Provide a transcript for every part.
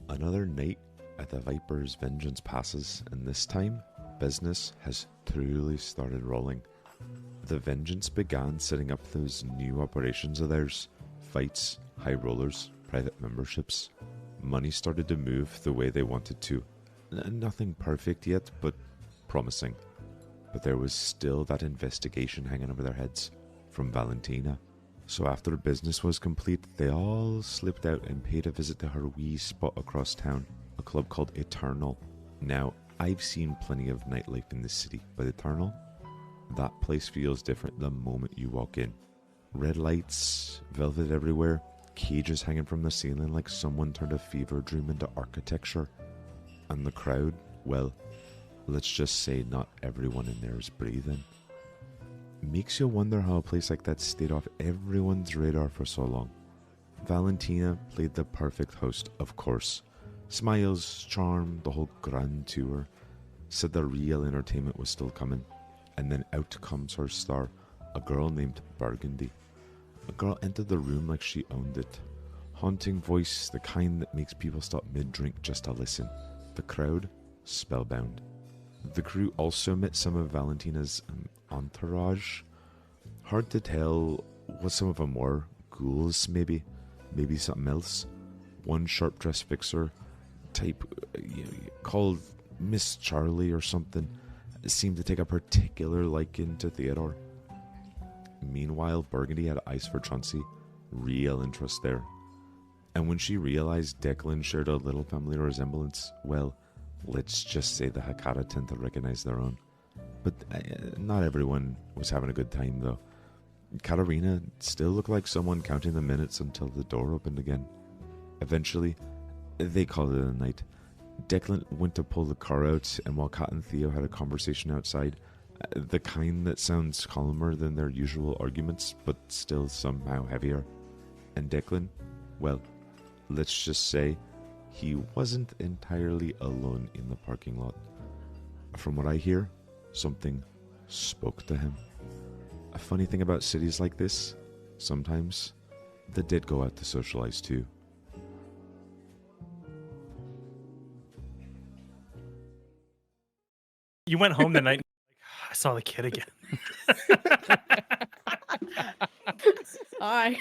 Another night at the Viper's Vengeance passes, and this time, business has truly started rolling. The Vengeance began setting up those new operations of theirs, fights, high rollers, private memberships. Money started to move the way they wanted to. Nothing perfect yet, but promising. But there was still that investigation hanging over their heads from Valentina. So after business was complete, they all slipped out and paid a visit to her wee spot across town, a club called Eternal. Now, I've seen plenty of nightlife in this city, but Eternal? That place feels different the moment you walk in. Red lights, velvet everywhere, cages hanging from the ceiling like someone turned a fever dream into architecture. And the crowd, well, let's just say not everyone in there is breathing. Makes you wonder how a place like that stayed off everyone's radar for so long. Valentina played the perfect host, of course. Smiles, charm, the whole grand tour. Said the real entertainment was still coming. And then out comes her star, a girl named Burgundy. A girl entered the room like she owned it. Haunting voice, the kind that makes people stop mid-drink just to listen. The crowd, spellbound. The crew also met some of Valentina's entourage. Hard to tell what some of them were. Ghouls, maybe something else. One sharp-dressed fixer type called Miss Charlie or something seemed to take a particular liking to Theodore. Meanwhile, Burgundy had eyes for Chancie, real interest there. And when she realized Declan shared a little family resemblance, well, let's just say the Hecata tend to recognize their own. But not everyone was having a good time, though. Katerina still looked like someone counting the minutes until the door opened again. Eventually, they called it a night. Declan went to pull the car out, and while Kat and Theo had a conversation outside, the kind that sounds calmer than their usual arguments, but still somehow heavier. And Declan, well, let's just say he wasn't entirely alone in the parking lot. From what I hear, something spoke to him. A funny thing about cities like this, sometimes the dead go out to socialize too. You went home that night and I saw the kid again. Hi.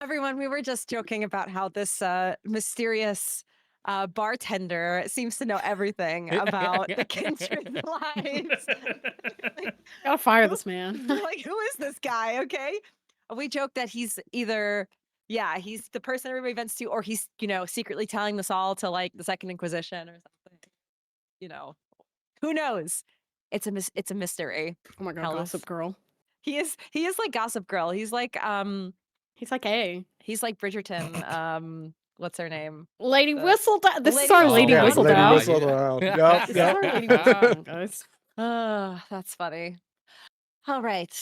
Everyone, we were just joking about how this mysterious bartender seems to know everything about the kindred lives. Gotta fire this man. Like, who is this guy? Okay. We joke that he's either, he's the person everybody vents to, or he's, secretly telling this all to like the Second Inquisition or something. Who knows? It's a mystery. Oh my god, Hellas. Gossip Girl. He is like Gossip Girl. He's like He's like he's like Bridgerton. What's her name? Lady Whistledown. This is Lady our Lady Whistledown. Whistledown. Lady Whistledown. Yep, This is our Lady Whistledown, guys. That's funny. All right.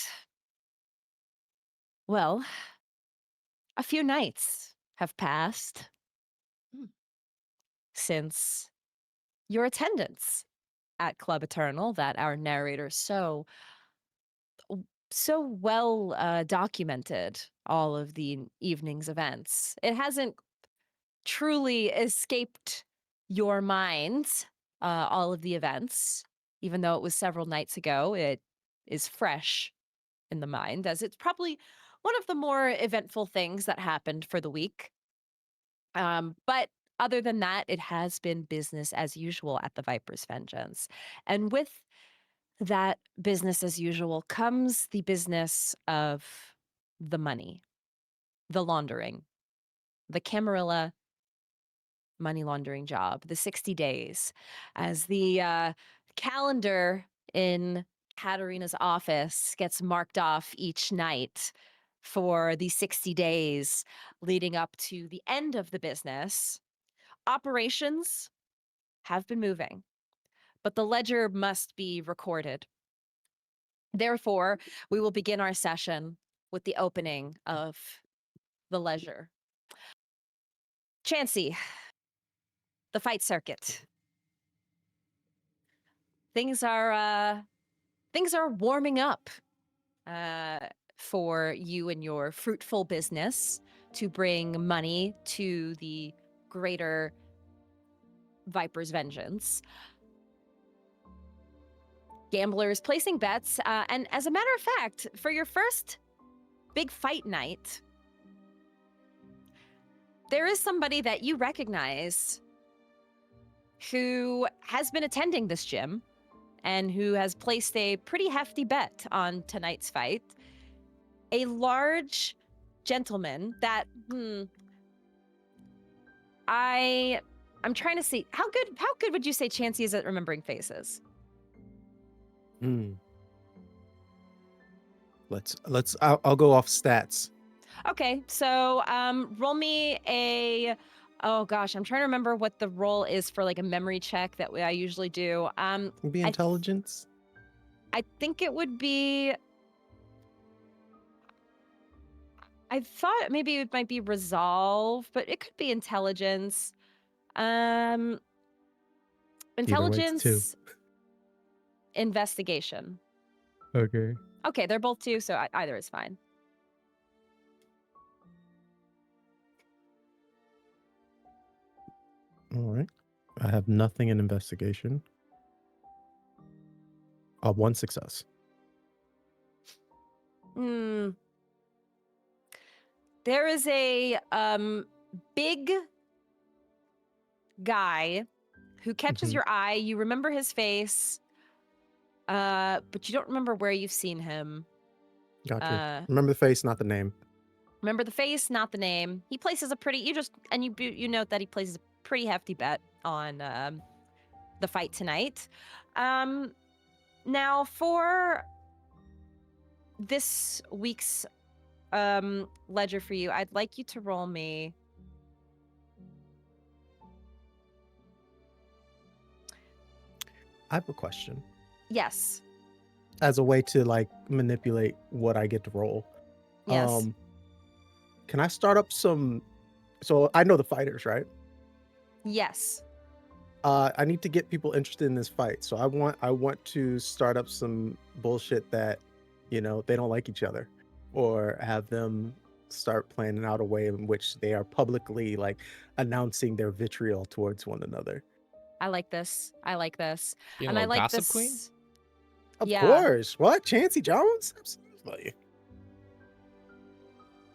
Well, a few nights have passed since your attendance at Club Eternal that our narrator so well documented all of the evening's events. It hasn't truly escaped your minds, all of the events, even though it was several nights ago. It is fresh in the mind, as it's probably one of the more eventful things that happened for the week. But other than that, it has been business as usual at the Viper's Vengeance. And with that business as usual comes the business of the money, the laundering, the Camarilla money laundering job, the 60 days, as the calendar in Katerina's office gets marked off each night for the 60 days leading up to the end of the business. Operations have been moving, but the ledger must be recorded. Therefore, we will begin our session with the opening of the ledger. Chancie, the fight circuit. Things are warming up for you and your fruitful business to bring money to the greater Viper's vengeance. Gamblers placing bets, and as a matter of fact, for your first big fight night, there is somebody that you recognize who has been attending this gym and who has placed a pretty hefty bet on tonight's fight. A large gentleman that, I'm trying to see, how good would you say Chancie is at remembering faces? I'll go off stats. Okay, so roll me a, oh gosh, I'm trying to remember what the roll is for like a memory check that I usually do. It'd be intelligence. I think it would be, I thought maybe it might be resolve, but it could be intelligence. Intelligence, investigation. Okay. Okay, they're both 2, so either is fine. All right. I have nothing in investigation. 1 success. There is a big guy who catches your eye. You remember his face, but you don't remember where you've seen him. Gotcha. Remember the face, not the name. Remember the face, not the name. He places a pretty. You note that he places a pretty hefty bet on the fight tonight. Now for this week's ledger for you, I'd like you to roll me. I have a question. Yes. As a way to like manipulate what I get to roll. Yes. Can I start up some? So I know the fighters, right? Yes. I need to get people interested in this fight. So I want to start up some bullshit that, they don't like each other, or have them start planning out a way in which they are publicly like announcing their vitriol towards one another. I like this. Being And a I little like gossip this. queen? Of Yeah. course. What? Chancie Jones? Absolutely.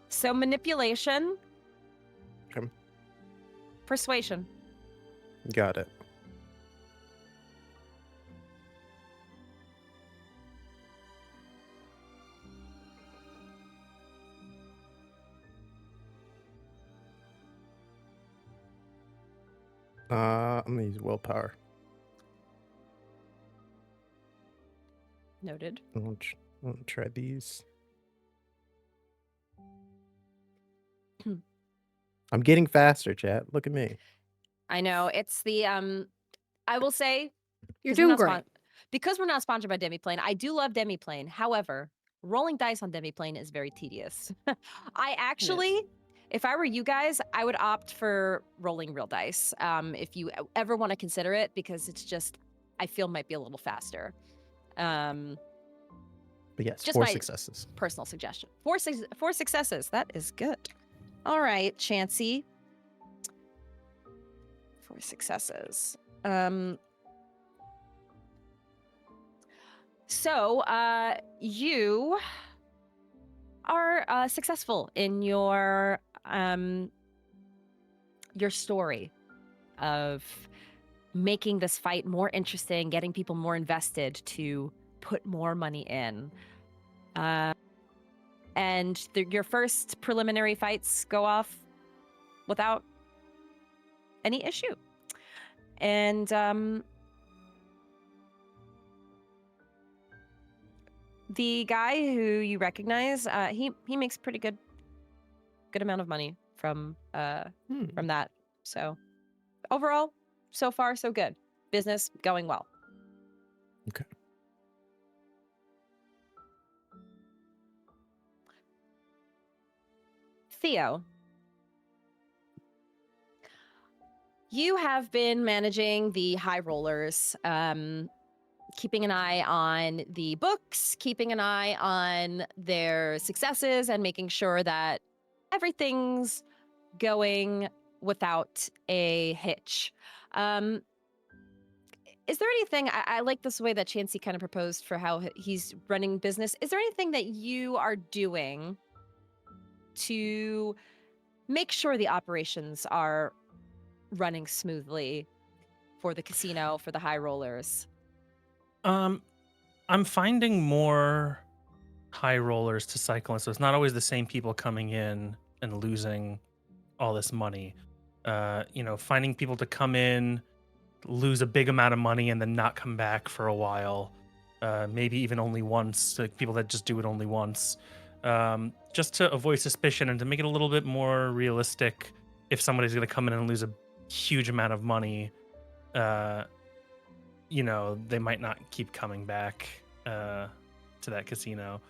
So manipulation. Okay. Persuasion. Got it. I'm gonna use willpower. Noted. I'll try these. I'm getting faster, chat. Look at me. I know it's the I will say You're 'cause we're doing not great. because we're not sponsored by Demiplane. I do love Demiplane. However, rolling dice on Demiplane is very tedious. I actually, if I were you guys, I would opt for rolling real dice. If you ever want to consider it, because it's just I feel might be a little faster. But yes, Just 4 my- successes. Personal suggestion. 4 successes. That is good. All right, Chancie. 4 successes. So you are successful in your story of making this fight more interesting, getting people more invested to put more money in. And your first preliminary fights go off without any issue. And the guy who you recognize, he makes pretty good amount of money from that. So overall, so far so good. Business going well. Okay. Theo, you have been managing the high rollers, keeping an eye on the books, keeping an eye on their successes, and making sure that everything's going without a hitch. Is there anything, I like this way that Chancie kind of proposed for how he's running business. Is there anything that you are doing to make sure the operations are running smoothly for the casino, for the high rollers? I'm finding more high rollers to cycle in, so it's not always the same people coming in and losing all this money. Finding people to come in, lose a big amount of money, and then not come back for a while. Maybe even only once, like people that just do it only once. Just to avoid suspicion and to make it a little bit more realistic if somebody's going to come in and lose a huge amount of money, they might not keep coming back to that casino.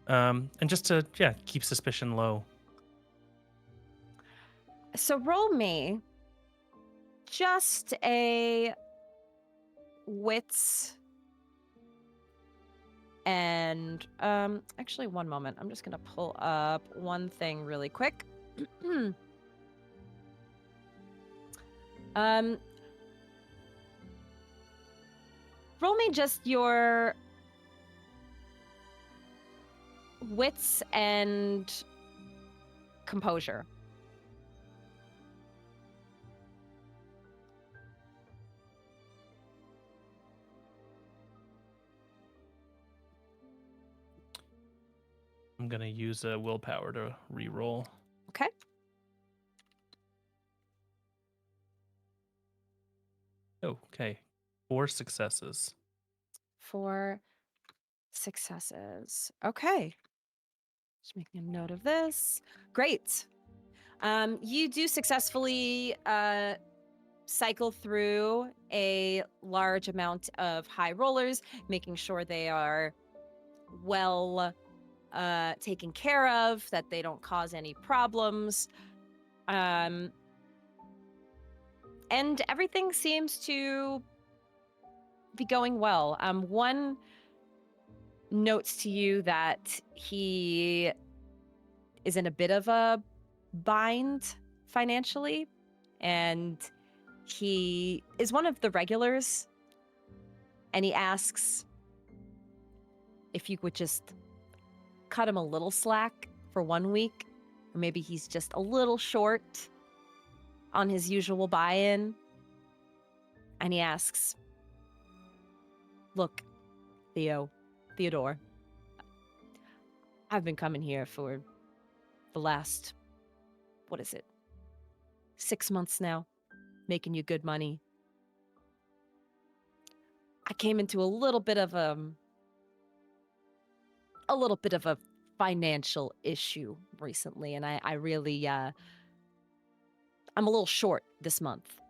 And just to, keep suspicion low. So roll me just a wits and actually one moment. I'm just gonna pull up one thing really quick. Roll me just your wits and composure. I'm going to use a willpower to re-roll. Okay. Okay. 4 successes. 4 successes. Okay. Just making a note of this. Great. You do successfully cycle through a large amount of high rollers, making sure they are well taken care of, that they don't cause any problems. And everything seems to be going well. One notes to you that he is in a bit of a bind financially, and he is one of the regulars, and he asks if you would just cut him a little slack for 1 week, or maybe he's just a little short on his usual buy-in. And he asks, look, Theodore, I've been coming here for the last, 6 months now, making you good money. I came into a little bit of a financial issue recently, and I really, I'm a little short this month.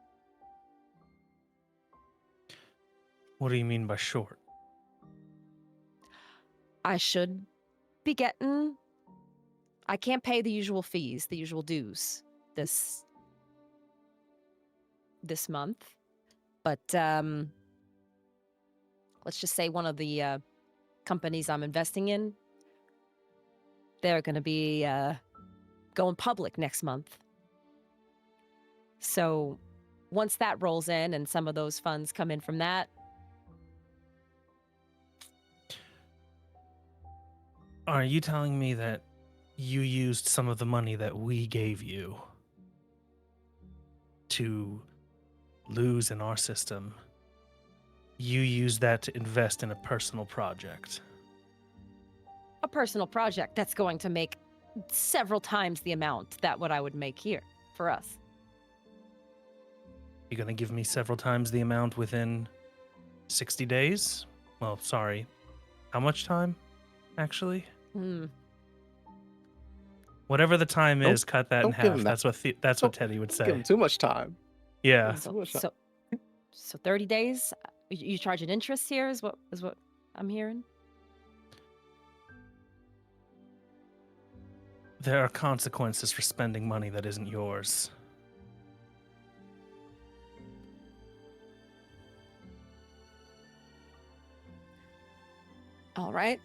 What do you mean by short? I should be getting, I can't pay the usual fees, the usual dues this month, but let's just say one of the companies I'm investing in, they're going to be going public next month. So once that rolls in and some of those funds come in from that. Are you telling me that you used some of the money that we gave you to lose in our system? You used that to invest in a personal project. A personal project that's going to make several times the amount that what I would make here for us. You're going to give me several times the amount within 60 days? Well, sorry. How much time, actually? Whatever the time is, cut that in half. That's what Teddy would say. Give him too much time. Yeah. So 30 days? You charge an interest here is what I'm hearing? There are consequences for spending money that isn't yours. All right.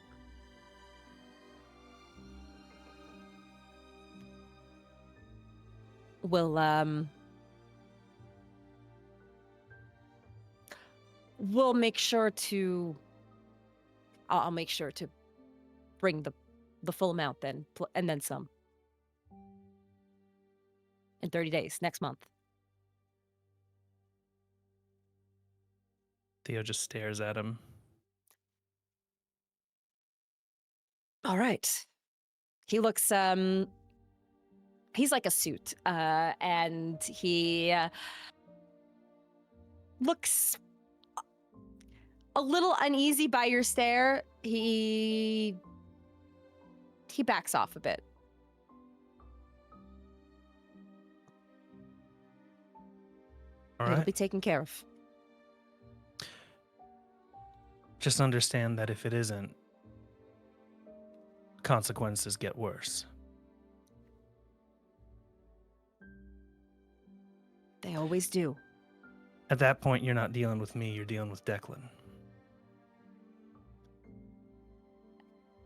we'll make sure to I'll make sure to bring the full amount then, and then some. In 30 days, next month. Theo just stares at him. All right. He looks he's like a suit, and he looks a little uneasy by your stare. He backs off a bit. All It'll right. be taken care of. Just understand that if it isn't, consequences get worse. They always do. At that point, you're not dealing with me, you're dealing with Declan.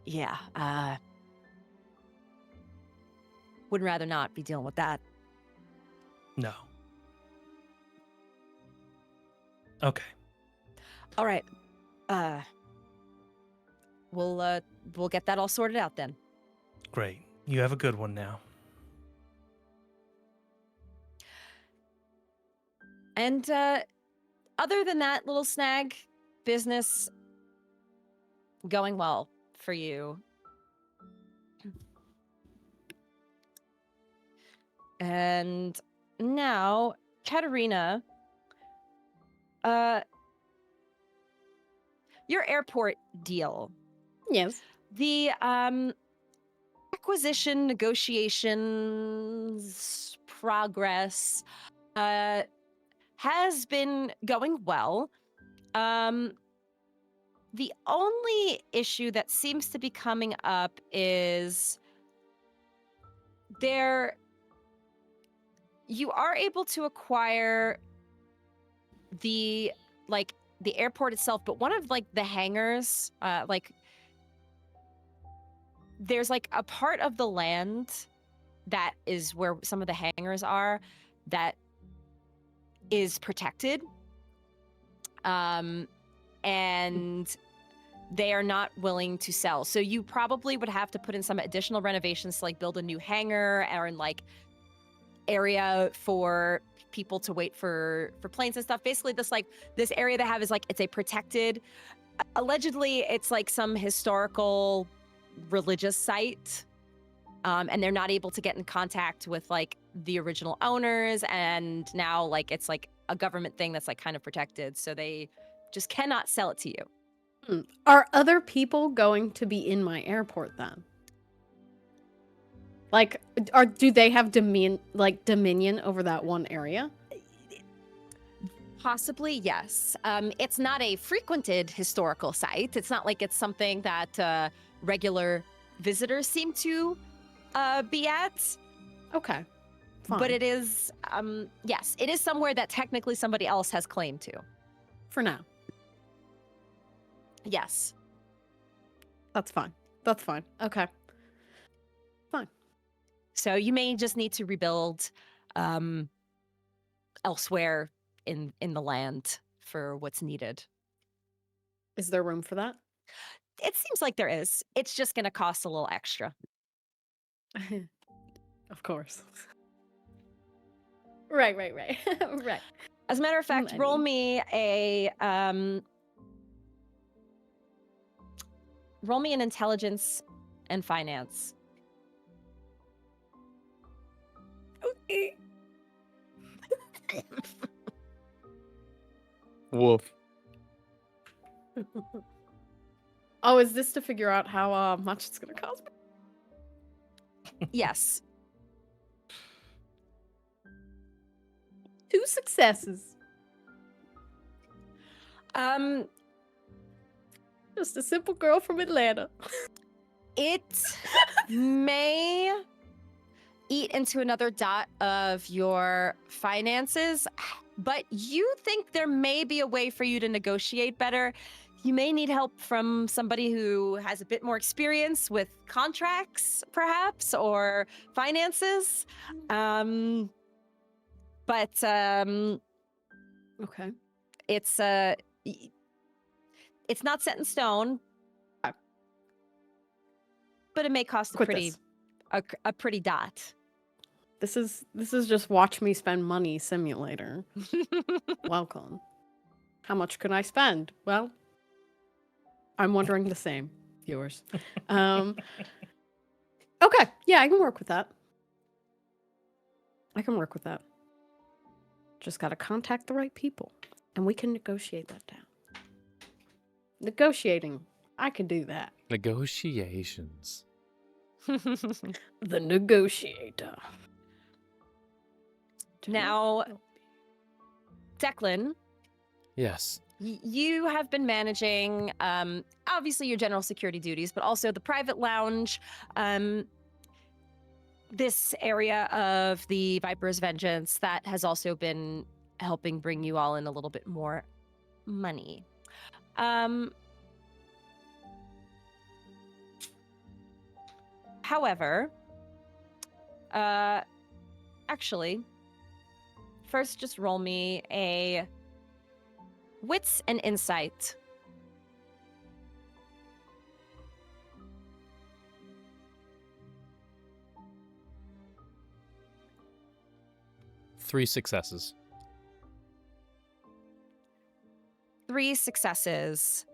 Yeah, would rather not be dealing with that. No. Okay. All right. We'll get that all sorted out then. Great. You have a good one now. And other than that little snag, business going well for you. And now, Katerina, your airport deal. Yes. The acquisition negotiations progress has been going well. The only issue that seems to be coming up is you are able to acquire the airport itself, but one of the hangars, there's a part of the land that is where some of the hangars are that is protected. And they are not willing to sell. So you probably would have to put in some additional renovations to build a new hangar or in area for people to wait for planes and stuff. Basically this area they have is it's a protected, allegedly it's some historical religious site. And they're not able to get in contact with the original owners, and now it's a government thing that's kind of protected, so they just cannot sell it to you. Are other people going to be in my airport then? Do they have dominion over that one area? Possibly, yes. It's not a frequented historical site. It's not it's something that regular visitors seem to be at. Okay. Fine. But it is, yes, it is somewhere that technically somebody else has claim to. For now. Yes. That's fine. That's fine. Okay. Fine. So you may just need to rebuild elsewhere in the land for what's needed. Is there room for that? It seems like there is. It's just going to cost a little extra. Of course. Right. Right. As a matter of fact, roll me an intelligence and finance. Okay. Woof. Oh, is this to figure out how much it's gonna cost me? Yes. 2 successes. Just a simple girl from Atlanta. It may eat into another dot of your finances, but you think there may be a way for you to negotiate better. You may need help from somebody who has a bit more experience with contracts, perhaps, or finances. But Okay. it's it's not set in stone. But it may cost Quit a pretty dot. This is just watch me spend money simulator. Welcome. How much can I spend? Well, I'm wondering the same, viewers. Okay, yeah, I can work with that. Just gotta contact the right people, and we can negotiate that down. Negotiating, I can do that. Negotiations. The negotiator. Now, Declan, Yes. you have been managing, obviously your general security duties, but also the private lounge, this area of the Viper's Vengeance that has also been helping bring you all in a little bit more money. However, actually, first just roll me a Wits and Insight. Three successes. 3 successes.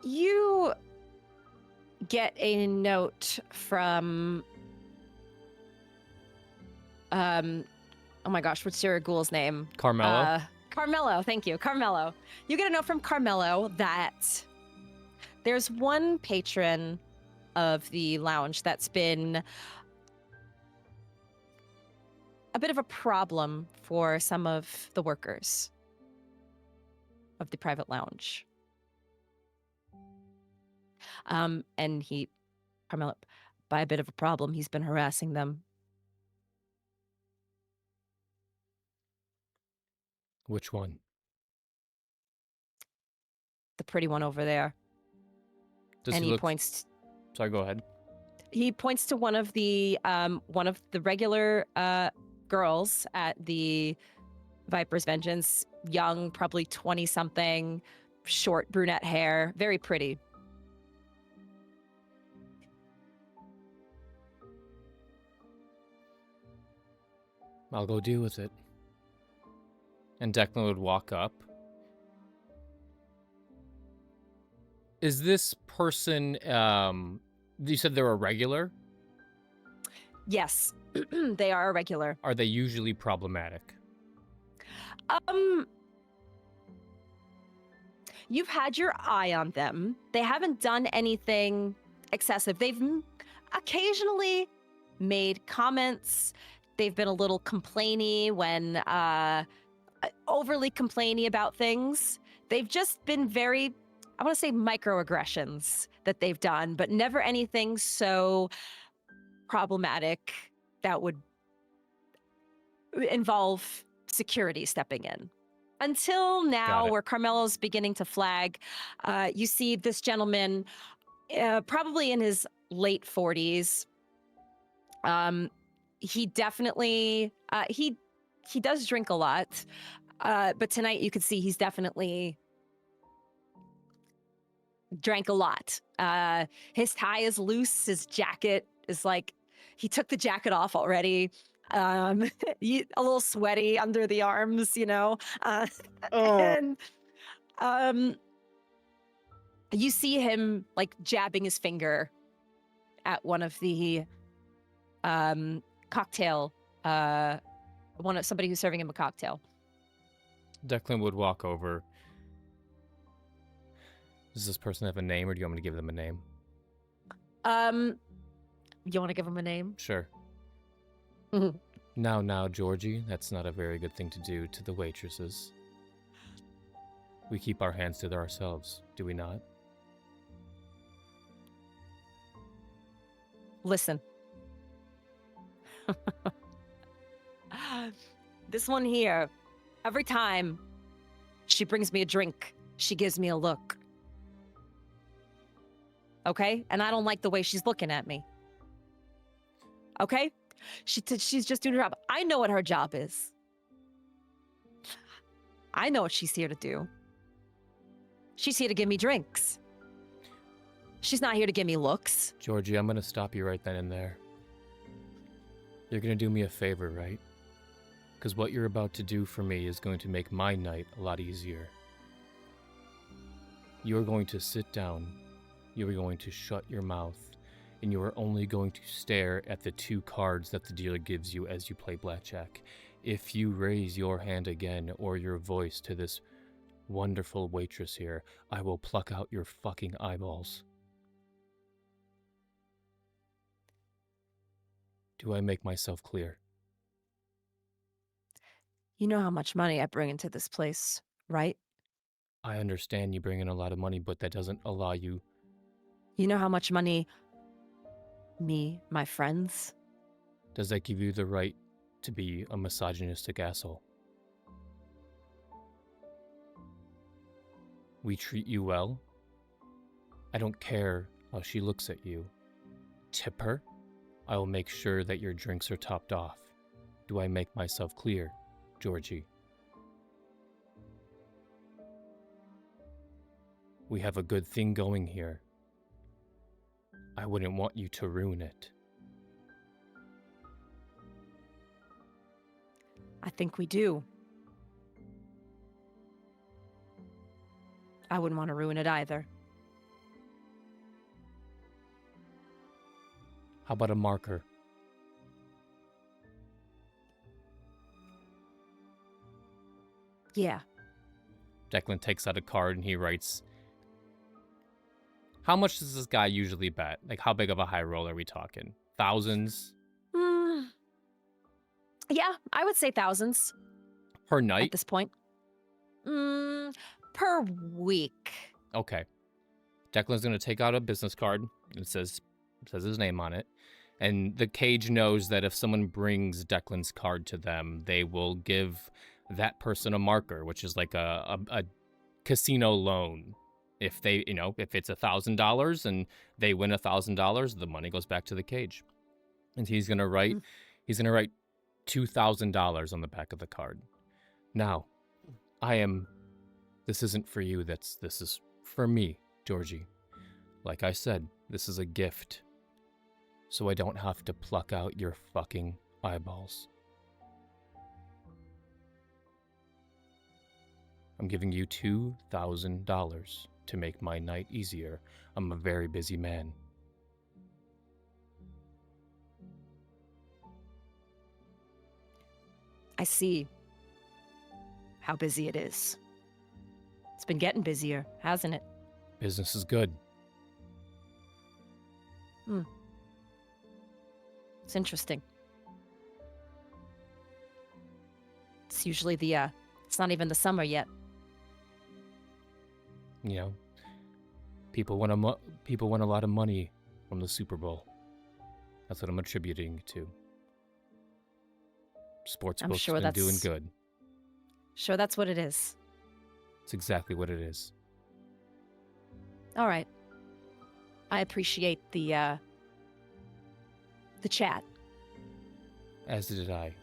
You get a note from oh my gosh, what's your ghoul's name? Carmelo. Carmelo, thank you. Carmelo. You get a note from Carmelo that there's one patron of the lounge that's been a bit of a problem for some of the workers of the private lounge. And Carmelo, by a bit of a problem, he's been harassing them. Which one? The pretty one over there. Does And he he look... points. Sorry, go ahead. He points to one of the regular girls at the Viper's Vengeance, young, probably 20-something, short brunette hair, very pretty. I'll go deal with it. And Declan would walk up. Is this person, you said they're a regular? Yes, they are a regular. Are they usually problematic? You've had your eye on them. They haven't done anything excessive. They've occasionally made comments. They've been a little complainy when, overly complainy about things. They've just been very, I want to say microaggressions that they've done, but never anything so problematic that would involve security stepping in. Until now, where Carmelo's beginning to flag, you see this gentleman, probably in his late 40s. He definitely, he does drink a lot, but tonight you could see he's definitely drank a lot. His tie is loose, his jacket is like, he took the jacket off already. A little sweaty under the arms, you know. And you see him like jabbing his finger at one of the cocktail, somebody who's serving him a cocktail. Declan would walk over. Does this person have a name, or do you want me to give them a name? You want to give him a name? Sure. Now, Georgie, that's not a very good thing to do to the waitresses. We keep our hands to ourselves, do we not? Listen. This one here, every time she brings me a drink, she gives me a look. okay? And I don't like the way she's looking at me. Okay? She's just doing her job. I know what her job is. I know what she's here to do. She's here to give me drinks. She's not here to give me looks. Georgie, I'm gonna stop you right then and there. You're gonna do me a favor, right? Because what you're about to do for me is going to make my night a lot easier. You're going to sit down, you're going to shut your mouth, and you are only going to stare at the 2 cards that the dealer gives you as you play blackjack. If you raise your hand again or your voice to this wonderful waitress here, I will pluck out your fucking eyeballs. Do I make myself clear? You know how much money I bring into this place, right? I understand you bring in a lot of money, but that doesn't allow you... You know how much money me, my friends... Does that give you the right to be a misogynistic asshole? We treat you well. I don't care how she looks at you. Tip her. I will make sure that your drinks are topped off. Do I make myself clear, Georgie? We have a good thing going here. I wouldn't want you to ruin it. I think we do. I wouldn't want to ruin it either. How about a marker? Yeah. Declan takes out a card and he writes, how much does this guy usually bet? Like, how big of a high roll are we talking? Thousands? Yeah, I would say thousands. Per At night? this point. Per week. Okay. Declan's going to take out a business card. It says his name on it. And the cage knows that if someone brings Declan's card to them, they will give that person a marker, which is like a casino loan. If they, if it's $1,000 and they win $1,000, the money goes back to the cage. And he's going to write $2,000 on the back of the card. Now, this isn't for you, this is for me, Georgie. Like I said, this is a gift. So I don't have to pluck out your fucking eyeballs. I'm giving you $2,000 to make my night easier. I'm a very busy man. I see how busy it is. It's been getting busier, hasn't it? Business is good. It's interesting. It's usually it's not even the summer yet. People win a lot of money from the Super Bowl. That's what I'm attributing it to. Sportsbook's sure been doing good. Sure, that's what it is. It's exactly what it is. All right. I appreciate the chat. As did I.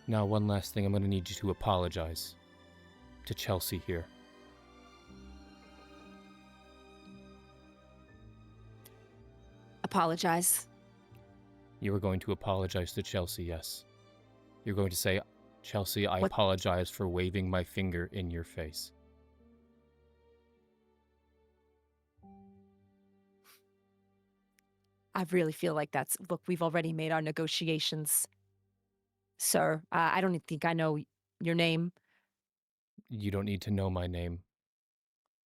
Now, one last thing. I'm going to need you to apologize to Chelsea here. Apologize. You are going to apologize to Chelsea, yes. You're going to say, Chelsea, I apologize for waving my finger in your face. I really feel like look, we've already made our negotiations. Sir, I don't think I know your name. You don't need to know my name.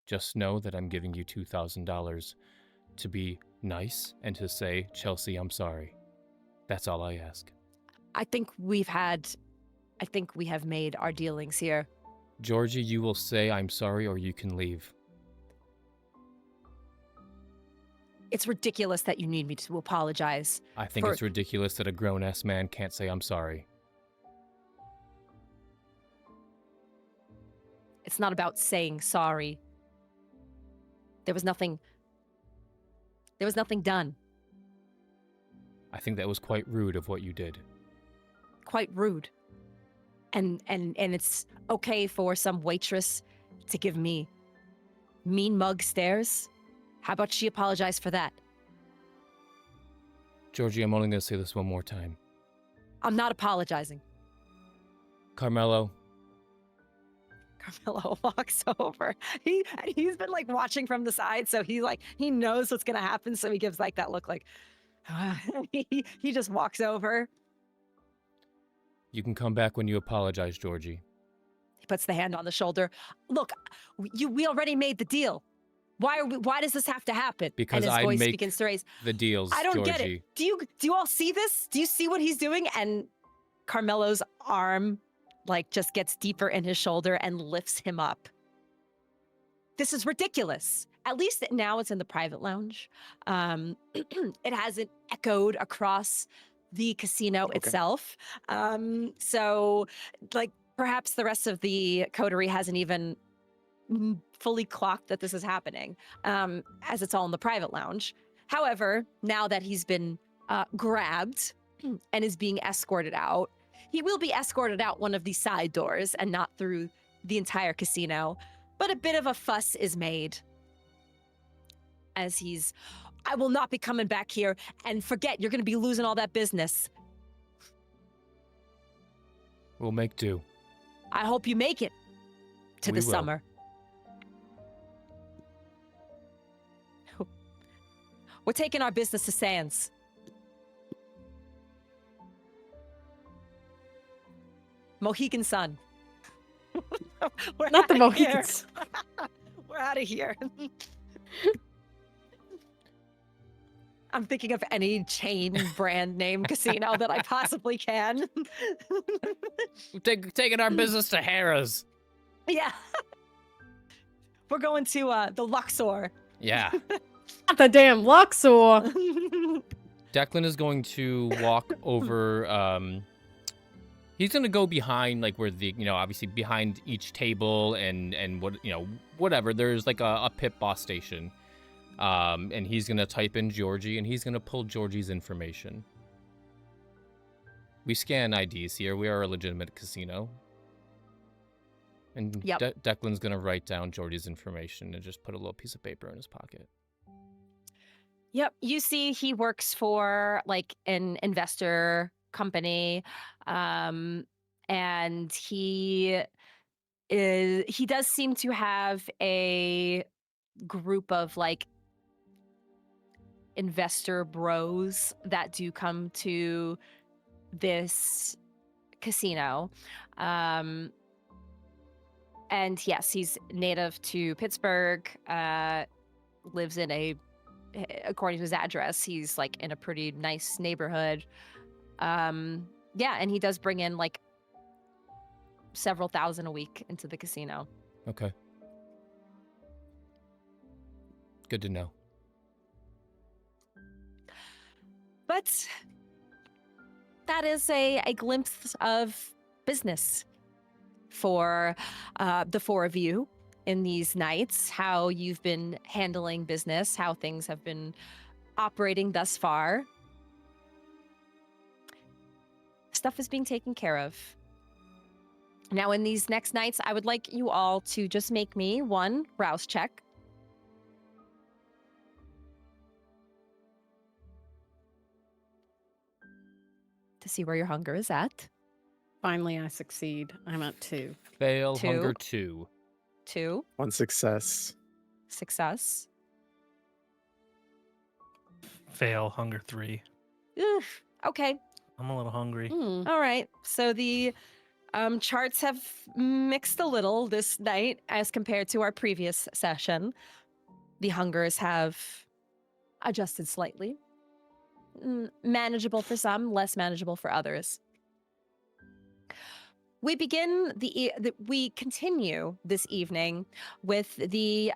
Just know that I'm giving you $2,000 to be nice and to say, Chelsea, I'm sorry. That's all I ask. I think we have made our dealings here. Georgie, you will say I'm sorry or you can leave. It's ridiculous that you need me to apologize. I think it's ridiculous that a grown-ass man can't say I'm sorry. It's not about saying sorry. There was nothing There was nothing done. I think that was quite rude of what you did. Quite rude. And it's okay for some waitress to give me mean mug stares? How about she apologize for that? Georgie, I'm only going to say this one more time. I'm not apologizing. Carmelo, Carmelo walks over. He's been like watching from the side, so he knows what's gonna happen. So he gives like that look, like he just walks over. you can come back when you apologize, Georgie. He puts the hand on the shoulder. Look, we already made the deal. Why does this have to happen? Because and his I voice make begins to raise. the deals, I don't Georgie. get it. Do you all see this? Do you see what he's doing? And Carmelo's arm like just gets deeper in his shoulder and lifts him up. This is ridiculous. At least now it's in the private lounge. It hasn't echoed across the casino itself. So like perhaps the rest of the coterie hasn't even fully clocked that this is happening, as it's all in the private lounge. However, now that he's been grabbed and is being escorted out, he will be escorted out one of the side doors and not through the entire casino. But a bit of a fuss is made as I will not be coming back here, and forget, you're going to be losing all that business. We'll make do. I hope you make it to We the will. summer. We're taking our business to Sands. Mohegan Sun. We're Not the outta here. Mohicans. We're out of here. I'm thinking of any chain brand name casino that I possibly can. Taking our business to Harrah's. Yeah. We're going to the Luxor. Yeah. Not the damn Luxor. Declan is going to walk over. He's going to go behind, like, where the, obviously behind each table and what, whatever. There's like a pit boss station. And he's going to type in Georgie, and he's going to pull Georgie's information. We scan IDs here. We are a legitimate casino. And Yep. Declan's going to write down Georgie's information and just put a little piece of paper in his pocket. Yep. You see he works for like an investor company. And he does seem to have a group of like investor bros that do come to this casino. And yes, he's native to Pittsburgh, lives in according to his address, he's like in a pretty nice neighborhood. Yeah, and he does bring in like several thousand a week into the casino. Okay. Good to know. But that is a glimpse of business for the four of you in these nights, how you've been handling business, how things have been operating thus far. Stuff is being taken care of. Now, in these next nights, I would like you all to just make me one rouse check. To see where your hunger is at. Finally, I succeed. I'm at 2. Fail, 2. hunger 2. 2. 1 success. Success. Fail, hunger 3. Ugh, okay. I'm a little hungry. All right. So the charts have mixed a little this night as compared to our previous session. The hungers have adjusted slightly. Manageable for some, less manageable for others. We begin we continue this evening with the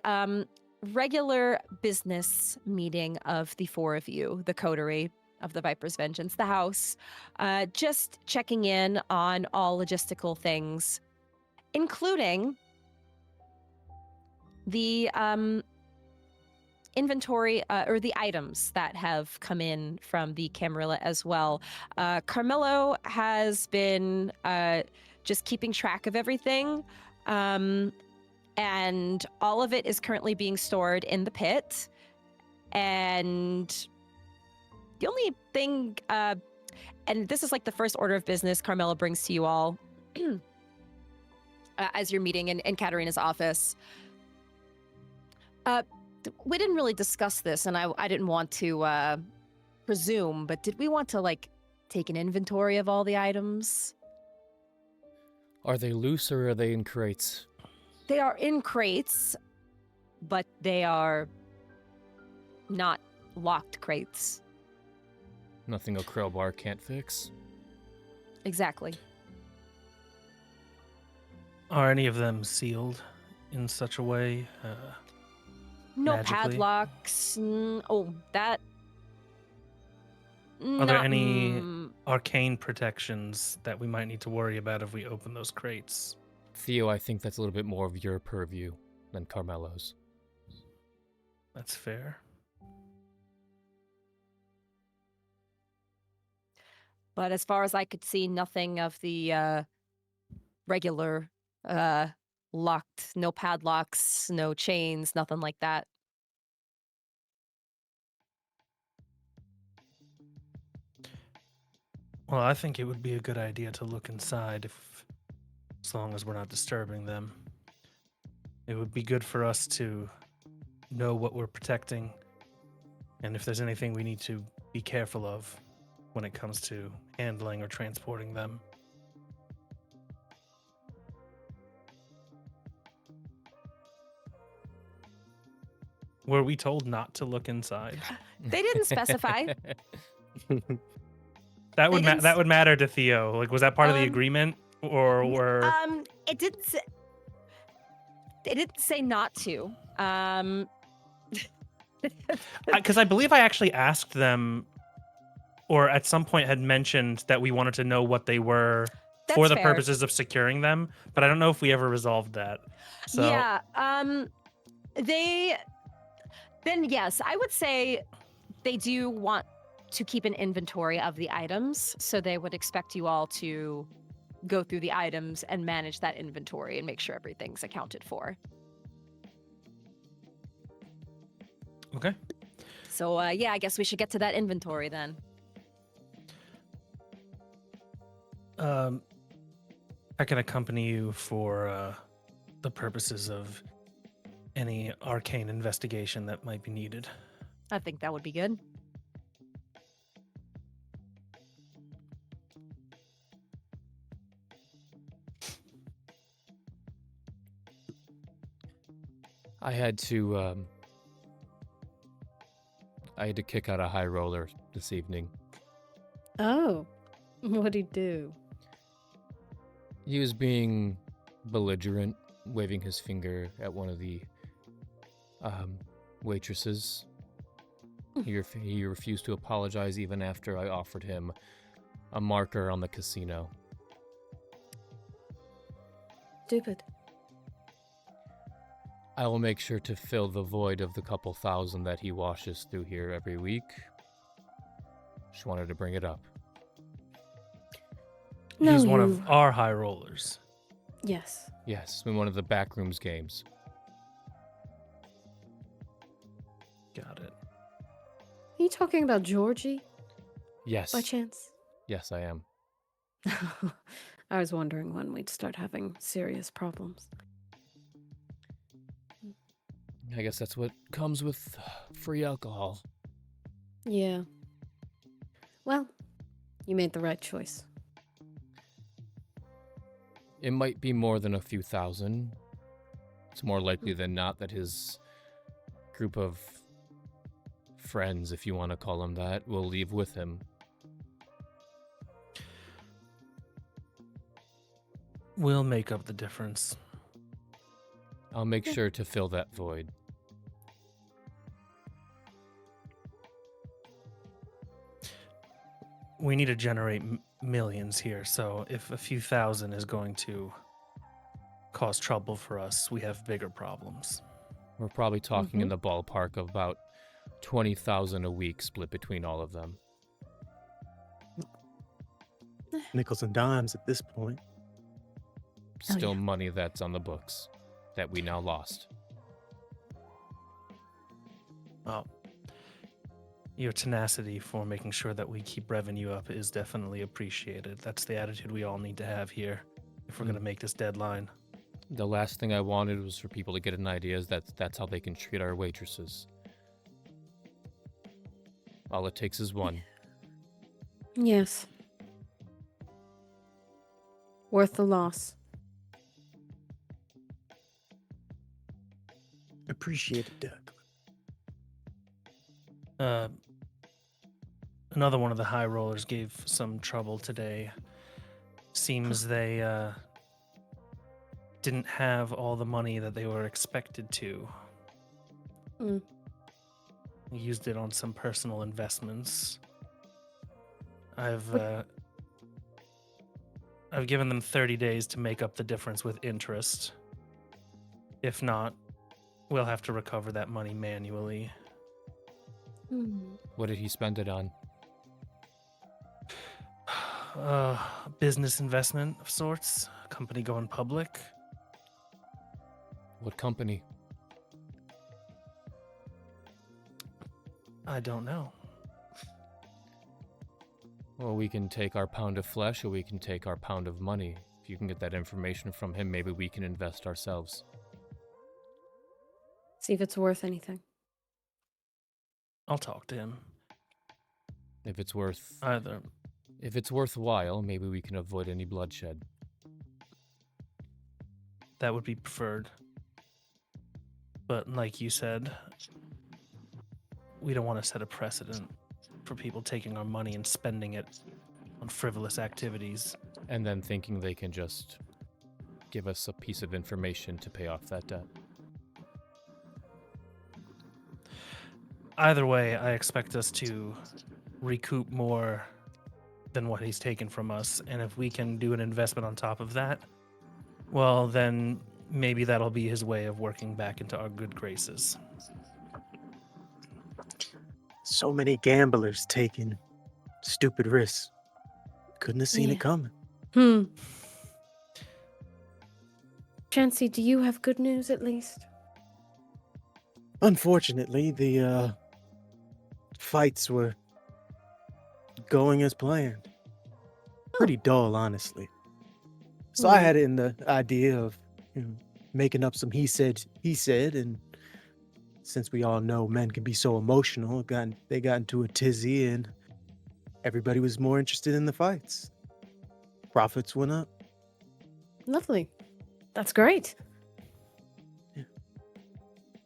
regular business meeting of the four of you, the coterie of the Viper's Vengeance, the house, just checking in on all logistical things, including the inventory or the items that have come in from the Camarilla as well. Carmelo has been just keeping track of everything, and all of it is currently being stored in the pit. And the only thing, and this is like the first order of business Carmelo brings to you all as you're meeting in Katerina's office. We didn't really discuss this, and I didn't want to presume, but did we want to, like, take an inventory of all the items? Are they loose or are they in crates? They are in crates, but they are not locked crates. Nothing a crowbar can't fix? Exactly. Are any of them sealed in such a way? No Magically? padlocks. That. Are there any arcane protections that we might need to worry about if we open those crates? Theo, I think that's a little bit more of your purview than Carmelo's. That's fair. But as far as I could see, nothing of the regular locked, no padlocks, no chains, nothing like that. Well, I think it would be a good idea to look inside as long as we're not disturbing them. It would be good for us to know what we're protecting and if there's anything we need to be careful of when it comes to handling or transporting them. Were we told not to look inside? They didn't specify. That would They didn't that would matter to Theo. Like, was that part of the agreement, or were? It didn't. It didn't say not to. Because I believe I actually asked them, or at some point had mentioned that we wanted to know what they were for the fair. purposes of securing them, but I don't know if we ever resolved that. So Yeah. Then yes, I would say they do want to keep an inventory of the items, so they would expect you all to go through the items and manage that inventory and make sure everything's accounted for. Okay. So yeah, I guess we should get to that inventory then. I can accompany you for the purposes of any arcane investigation that might be needed. I think that would be good. I had to kick out a high roller this evening. Oh, what'd he do? He was being belligerent, waving his finger at one of the waitresses. He refused to apologize even after I offered him a marker on the casino. Stupid. I will make sure to fill the void of the couple thousand that he washes through here every week. Just wanted to bring it up. No, He's one of you- our high rollers. Yes. Yes, in one of the backrooms games. Got it. Are you talking about Georgie, Yes. by chance? Yes, I am. I was wondering when we'd start having serious problems. I guess that's what comes with free alcohol. Yeah. Well, you made the right choice. It might be more than a few thousand. It's more likely than not that his group of friends, if you want to call them that, will leave with him. We'll make up the difference. I'll make sure to fill that void. We need to generate millions here, so if a few thousand is going to cause trouble for us, we have bigger problems. We're probably talking in the ballpark of about 20,000 a week split between all of them. Nickels and dimes at this point. Still money that's on the books that we now lost. Well, your tenacity for making sure that we keep revenue up is definitely appreciated. That's the attitude we all need to have here if we're going to make this deadline. The last thing I wanted was for people to get an idea is that that's how they can treat our waitresses. All it takes is one. Yes. Worth the loss. Appreciate it, Doug. Another one of the high rollers gave some trouble today. Seems they didn't have all the money that they were expected to. Used it on some personal investments. I've given them 30 days to make up the difference with interest. If not, we'll have to recover that money manually. What did he spend it on? Business investment of sorts. Company going public. What company? I don't know. Well, we can take our pound of flesh or we can take our pound of money. If you can get that information from him, maybe we can invest ourselves. See if it's worth anything. I'll talk to him. If it's worth Either. If it's worthwhile, maybe we can avoid any bloodshed. That would be preferred. But like you said, we don't want to set a precedent for people taking our money and spending it on frivolous activities. And then thinking they can just give us a piece of information to pay off that debt. Either way, I expect us to recoup more than what he's taken from us. And if we can do an investment on top of that, well, then maybe that'll be his way of working back into our good graces. So many gamblers taking stupid risks. Couldn't have seen it coming. Chancie, do you have good news at least? Unfortunately, the fights were going as planned. Pretty dull, honestly. So I had in the idea of making up some he said, and since we all know men can be so emotional, they got into a tizzy and everybody was more interested in the fights. Profits went up. Lovely. That's great.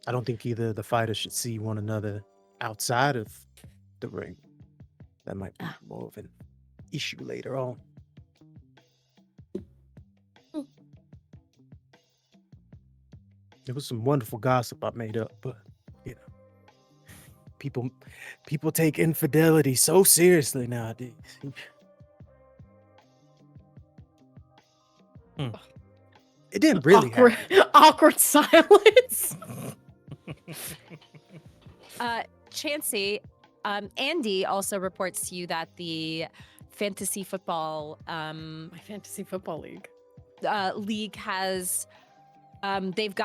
I don't think either of the fighters should see one another outside of the ring. That might be more of an issue later on. There was some wonderful gossip I made up, but people take infidelity so seriously nowadays. It didn't really happen. Awkward silence. Chancie, Andy also reports to you that the fantasy football My fantasy football league. league has they've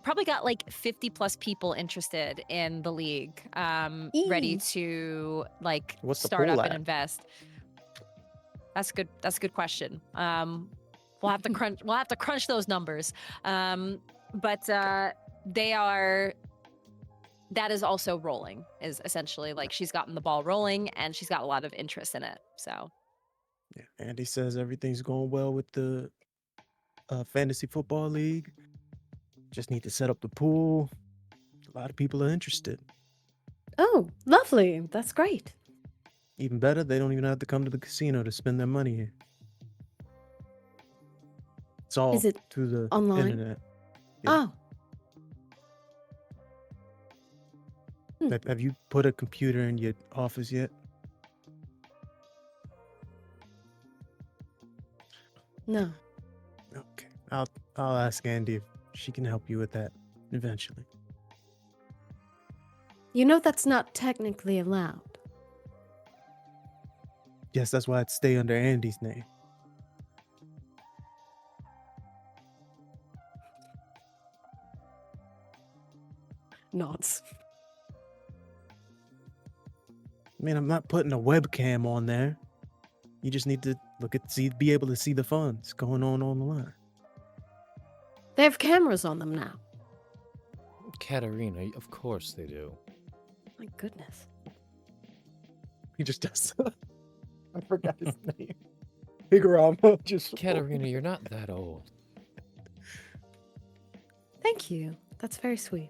probably got like 50 plus people interested in the league, ready to What's the start pool up and at? invest. That's good. That's a good question. We'll have to crunch those numbers. But that is also rolling, is essentially she's gotten the ball rolling and she's got a lot of interest in it. So Yeah, Andy says everything's going well with the fantasy football league. Just need to set up the pool. A lot of people are interested. Oh, lovely. That's great. Even better, they don't even have to come to the casino to spend their money here. It's all Is it through the online? internet. Yeah. Oh. Have you put a computer in your office yet? No. Okay. I'll ask Andy if She can help you with that eventually. You know that's not technically allowed. Yes, that's why I'd stay under Andy's name. Nods. I mean, I'm not putting a webcam on there. You just need to be able to see the funds going on the line. They have cameras on them now. Katerina, of course they do. My goodness. He just does. I forgot his name. Higurama just. Katerina, you're not that old. Thank you. That's very sweet.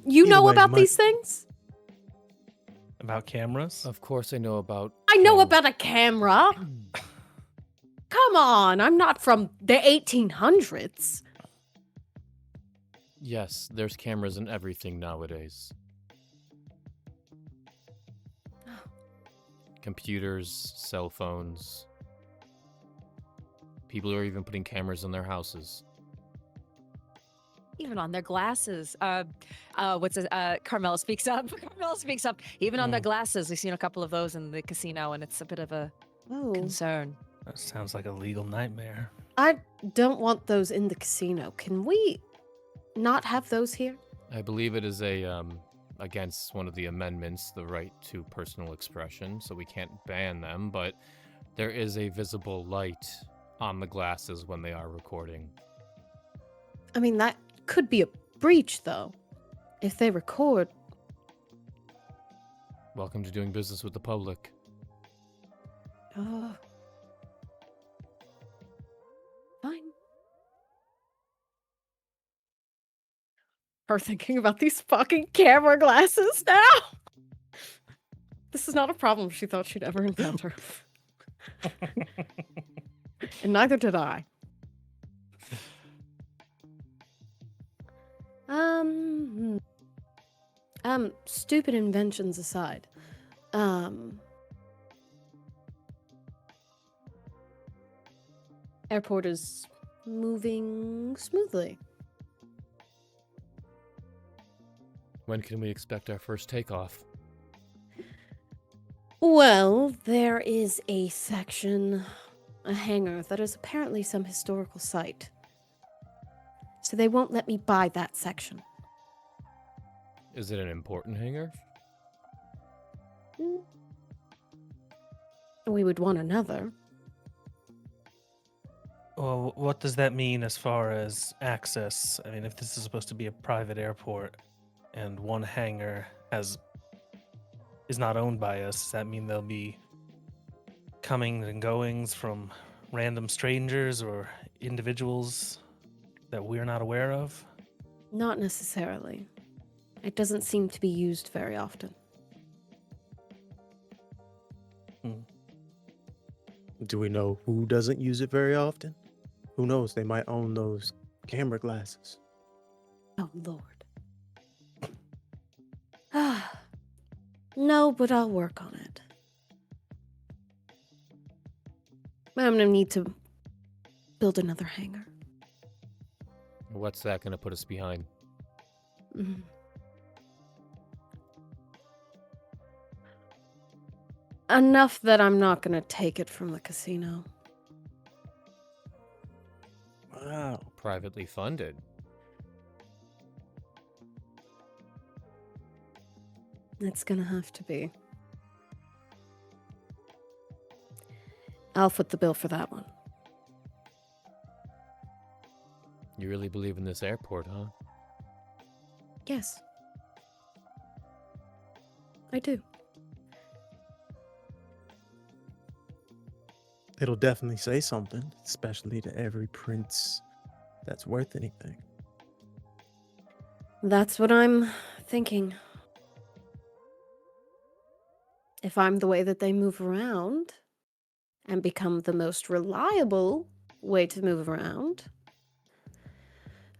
You Either know way, about these things? About cameras? Of course I know about... I know about a camera. Come on, I'm not from the 1800s. Yes, there's cameras in everything nowadays. Computers, cell phones. People are even putting cameras in their houses. Even on their glasses. Carmela speaks up. Carmela speaks up. Even on their glasses. We've seen a couple of those in the casino, and it's a bit of a concern. That sounds like a legal nightmare. I don't want those in the casino. Can we not have those here? I believe it is against one of the amendments, the right to personal expression, so we can't ban them, but there is a visible light on the glasses when they are recording. I mean, that could be a breach, though. If they record. Welcome to doing business with the public. Oh. Fine. Her thinking about these fucking camera glasses now. This is not a problem she thought she'd ever encounter. And neither did I. Stupid inventions aside. Airport is moving smoothly. When can we expect our first takeoff? Well, there is a section, a hangar, that is apparently some historical site. So they won't let me buy that section. Is it an important hangar? We would want another. Well, what does that mean as far as access? I mean, if this is supposed to be a private airport and one hangar is not owned by us, does that mean there'll be comings and goings from random strangers or individuals that we're not aware of? Not necessarily. It doesn't seem to be used very often. Do we know who doesn't use it very often? Who knows? They might own those camera glasses. Oh, Lord. No, but I'll work on it. I'm gonna need to build another hangar. What's that going to put us behind? Enough that I'm not gonna take it from the casino. Wow. Privately funded. It's gonna have to be. I'll foot the bill for that one. You really believe in this airport, huh? Yes. I do. It'll definitely say something, especially to every prince that's worth anything. That's what I'm thinking. If I'm the way that they move around and become the most reliable way to move around,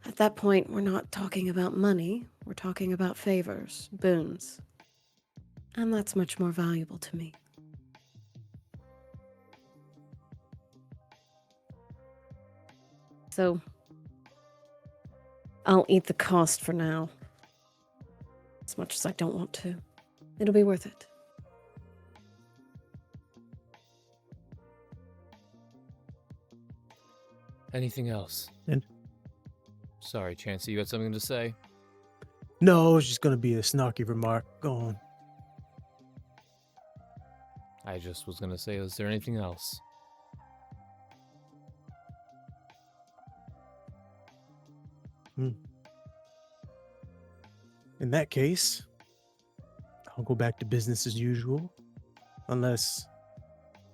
at that point, we're not talking about money. We're talking about favors, boons. And that's much more valuable to me. So I'll eat the cost for now. As much as I don't want to. It'll be worth it. Anything else? And- Sorry, Chancie, you had something to say? No, it's just gonna be a snarky remark. Go on. I just was gonna say, is there anything else? In that case, I'll go back to business as usual. Unless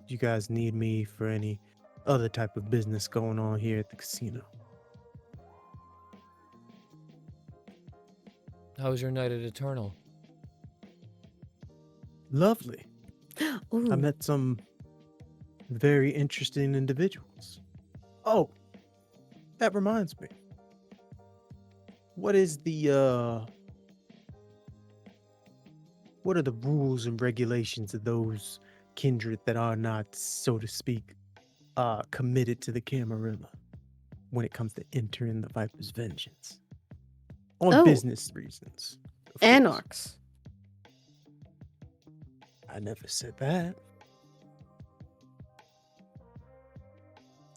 you guys need me for any other type of business going on here at the casino. How was your night at Eternal? Lovely. Ooh. I met some very interesting individuals. Oh, that reminds me. What are the rules and regulations of those kindred that are not, so to speak, committed to the Camarilla when it comes to entering the Viper's vengeance? On Oh. business reasons. of course. Anarchs. I never said that.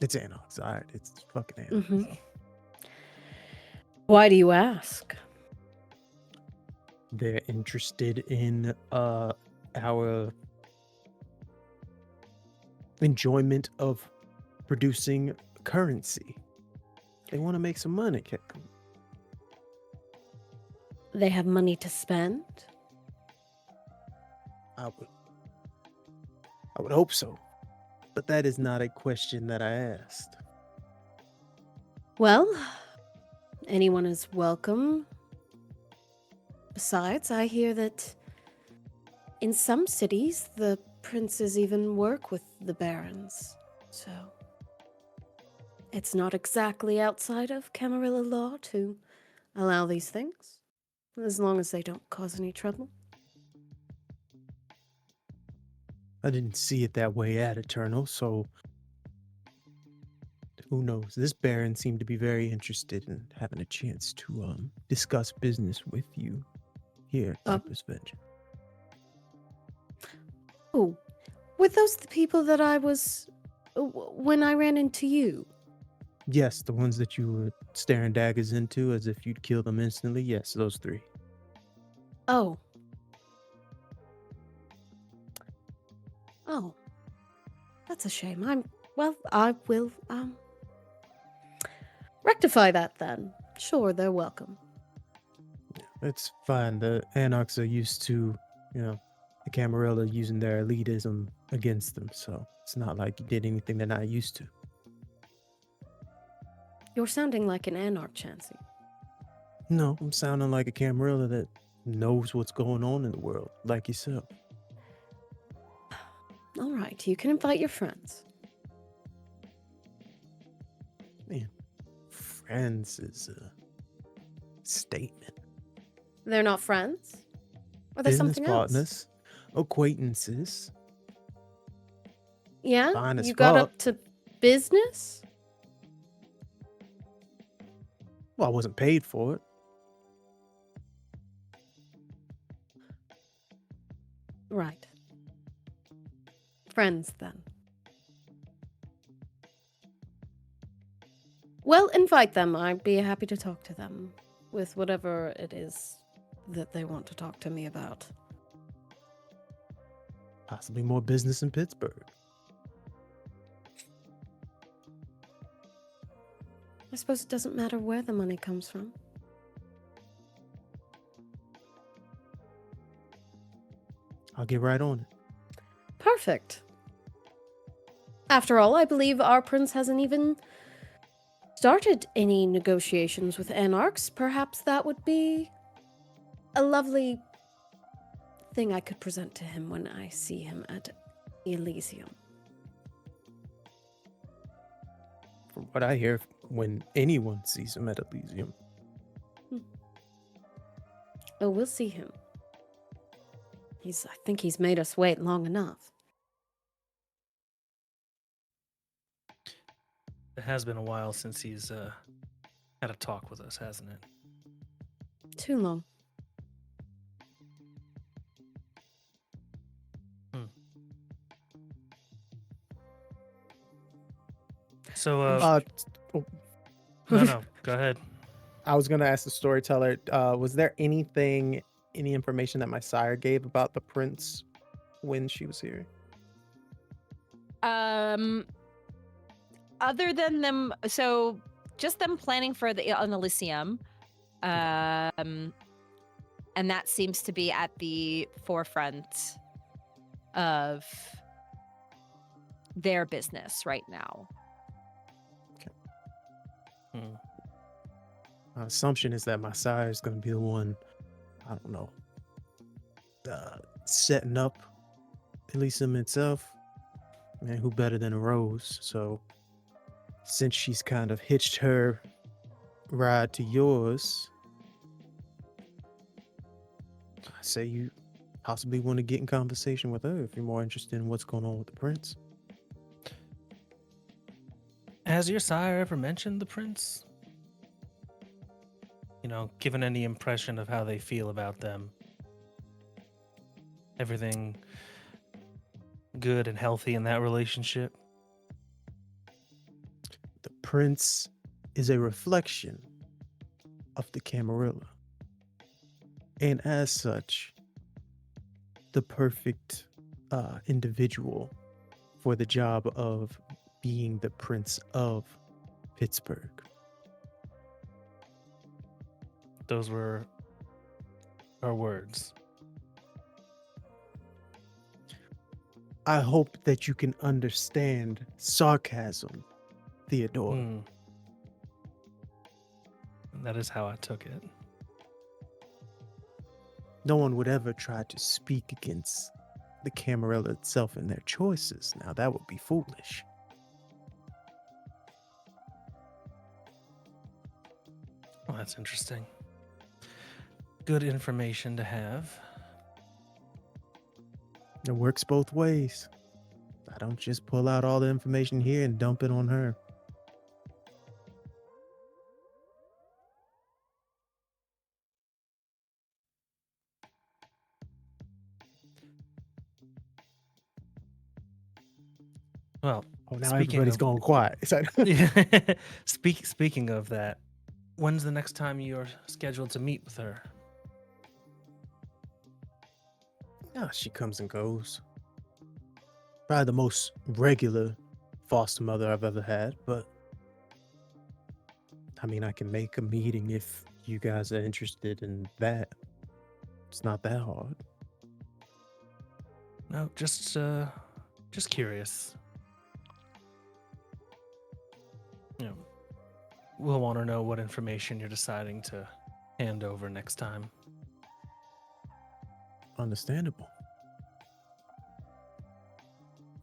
It's Anarchs, alright. It's fucking Anarchs. hmm Why do you ask? They're interested in our enjoyment of producing currency. They want to make some money, Kekkum. They have money to spend? I would hope so. But that is not a question that I asked. Well, anyone is welcome. Besides, I hear that in some cities, the princes even work with the barons. So, it's not exactly outside of Camarilla law to allow these things, as long as they don't cause any trouble. I didn't see it that way at Eternal, so who knows? This Baron seemed to be very interested in having a chance to discuss business with you here at Viper's Vengeance. Oh, were those the people that I was when I ran into you? Yes, the ones that you were staring daggers into as if you'd kill them instantly. Yes, those three. Oh. Oh. That's a shame. I will rectify that then. Sure, they're welcome. It's fine. The Anarchs are used to, the Camarilla using their elitism against them, so it's not like you did anything they're not used to. You're sounding like an Anarch, Chancie. No, I'm sounding like a Camarilla that knows what's going on in the world, like yourself. All right, you can invite your friends. Man, friends is a statement. They're not friends? Are they Business something partners, acquaintances. Yeah? Fine as You got fuck. up to business? Well, I wasn't paid for it. Right. Friends, then. Well, invite them. I'd be happy to talk to them with whatever it is that they want to talk to me about. Possibly more business in Pittsburgh. I suppose it doesn't matter where the money comes from. I'll get right on it. Perfect. After all, I believe our prince hasn't even started any negotiations with Anarchs. Perhaps that would be a lovely thing I could present to him when I see him at Elysium. From what I hear, when anyone sees him at Elysium. Oh, we'll see him. I think he's made us wait long enough. has been a while since he's had a talk with us, hasn't it? Too long. So, Oh, no, go ahead. I was gonna ask the storyteller. Was there any information that my sire gave about the prince when she was here? Other than them, so just them planning for the on Elysium, and that seems to be at the forefront of their business right now. My assumption is that my sire is gonna be the one, I don't know, setting up Elysium itself. Man, who better than a Rose? So since she's kind of hitched her ride to yours, I say you possibly want to get in conversation with her if you're more interested in what's going on with the prince. Has your sire ever mentioned the prince? You know, given any impression of how they feel about them? Everything good and healthy in that relationship? The prince is a reflection of the Camarilla, and as such, the perfect individual for the job of being the Prince of Pittsburgh. Those were our words. I hope that you can understand sarcasm, Theodore. That is how I took it. No one would ever try to speak against the Camarilla itself and their choices. Now, that would be foolish. Well, that's interesting. Good information to have. It works both ways. I don't just pull out all the information here and dump it on her. Well, Oh, now speaking everybody's of- going quiet. It's like- Yeah. Speaking of that, when's the next time you're scheduled to meet with her? Ah, she comes and goes. Probably the most regular foster mother I've ever had, but I mean, I can make a meeting if you guys are interested in that. It's not that hard. No, just curious. You know, we'll want to know what information you're deciding to hand over next time. Understandable.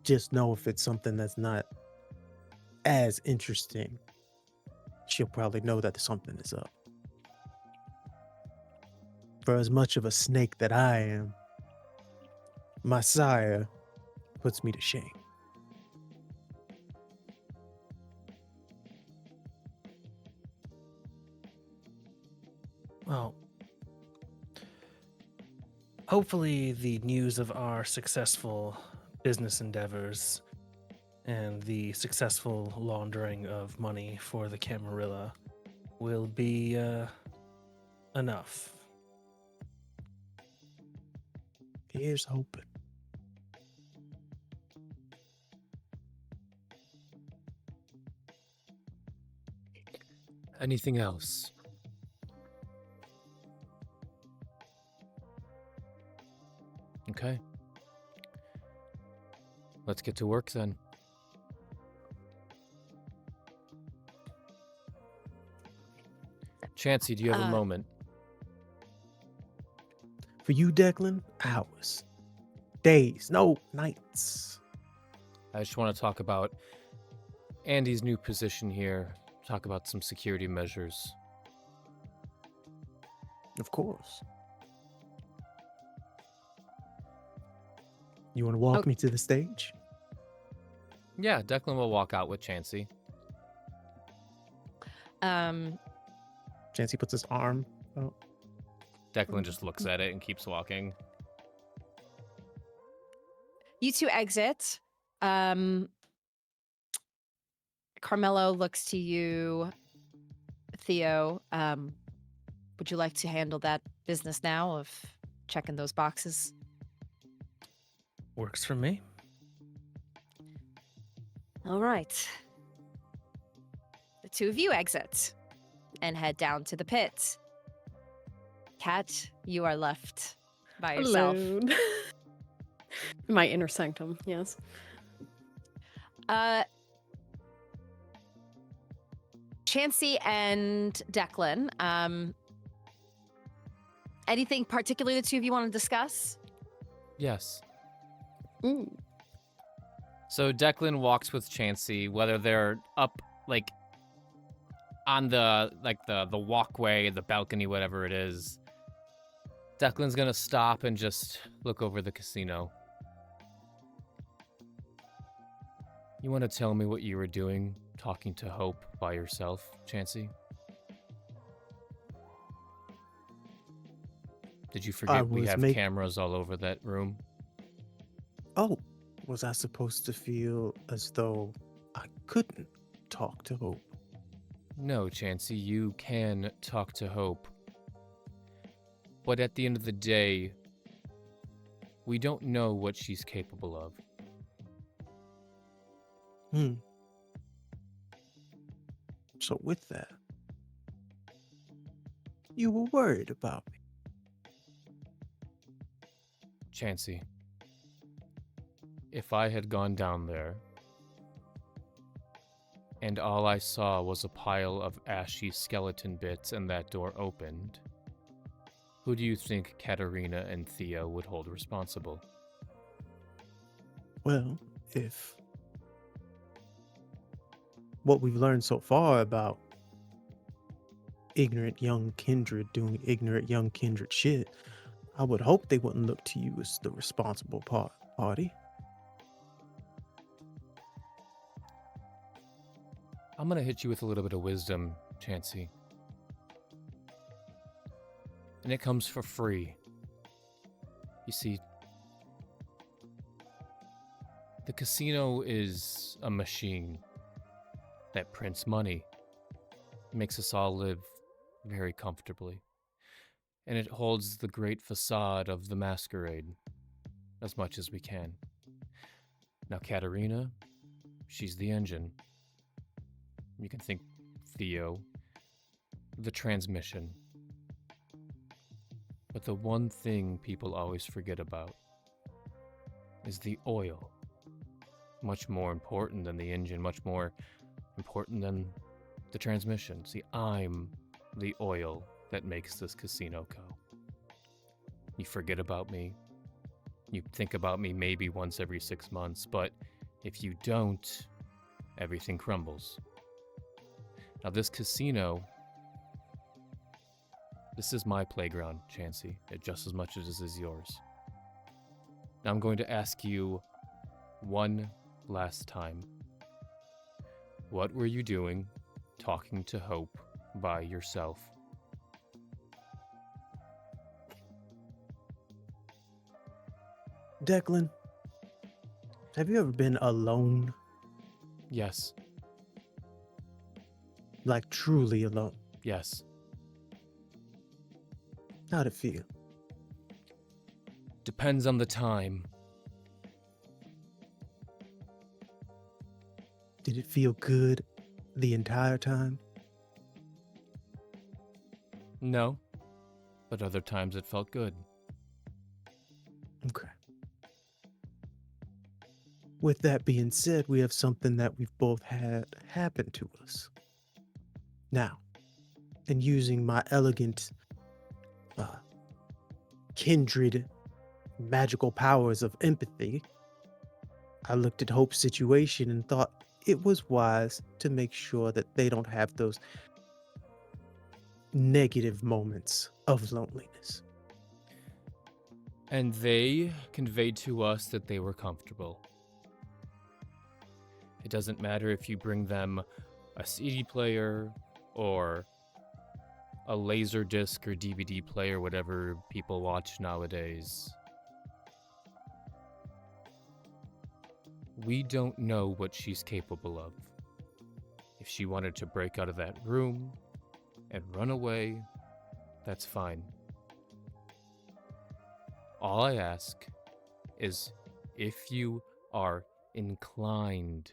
Just know if it's something that's not as interesting, she'll probably know that something is up. For as much of a snake that I am, my sire puts me to shame. Well, hopefully the news of our successful business endeavors and the successful laundering of money for the Camarilla will be enough. Here's hoping. Anything else? Okay. Let's get to work then. Chancie, do you have a moment? For you, Declan, hours, days, no, nights. I just want to talk about Andy's new position here, talk about some security measures. Of course. You want to walk me to the stage? Yeah, Declan will walk out with Chancie. Chancie puts his arm out. Declan just looks at it and keeps walking. You two exit. Carmelo looks to you, Theo. Would you like to handle that business now of checking those boxes? Works for me. All right. The two of you exit and head down to the pit. Cat, you are left by yourself. Alone. My inner sanctum, yes. Chancie and Declan, anything particularly the two of you want to discuss? Yes. Ooh. So Declan walks with Chancie, whether they're up like on the walkway, the balcony, whatever it is. Declan's gonna stop and just look over the casino. You want to tell me what you were doing, talking to Hope by yourself, Chancie? Did you forget we have cameras all over that room? Oh, was I supposed to feel as though I couldn't talk to Hope? No, Chancie, you can talk to Hope. But at the end of the day, we don't know what she's capable of. So with that, you were worried about me. Chancie, if I had gone down there and all I saw was a pile of ashy skeleton bits and that door opened, who do you think Katerina and Theo would hold responsible? Well, if what we've learned so far about ignorant young kindred doing ignorant young kindred shit, I would hope they wouldn't look to you as the responsible party. I'm gonna hit you with a little bit of wisdom, Chancie. And it comes for free. You see, the casino is a machine that prints money, makes us all live very comfortably. And it holds the great facade of the masquerade as much as we can. Now, Katerina, she's the engine. You can think Theo, the transmission. But the one thing people always forget about is the oil. Much more important than the engine, much more important than the transmission. See, I'm the oil that makes this casino go. You forget about me. You think about me maybe once every 6 months, but if you don't, everything crumbles. Now this casino, this is my playground, Chancie, just as much as this is yours. Now I'm going to ask you one last time. What were you doing talking to Hope by yourself? Declan, have you ever been alone? Yes. Like truly alone? Yes. How'd it feel? Depends on the time. Did it feel good the entire time? No. But other times it felt good. Okay. With that being said, we have something that we've both had happen to us. Now, in using my elegant kindred magical powers of empathy, I looked at Hope's situation and thought it was wise to make sure that they don't have those negative moments of loneliness. And they conveyed to us that they were comfortable. It doesn't matter if you bring them a CD player or a laser disc or DVD player, whatever people watch nowadays. We don't know what she's capable of. If she wanted to break out of that room and run away, that's fine. All I ask is if you are inclined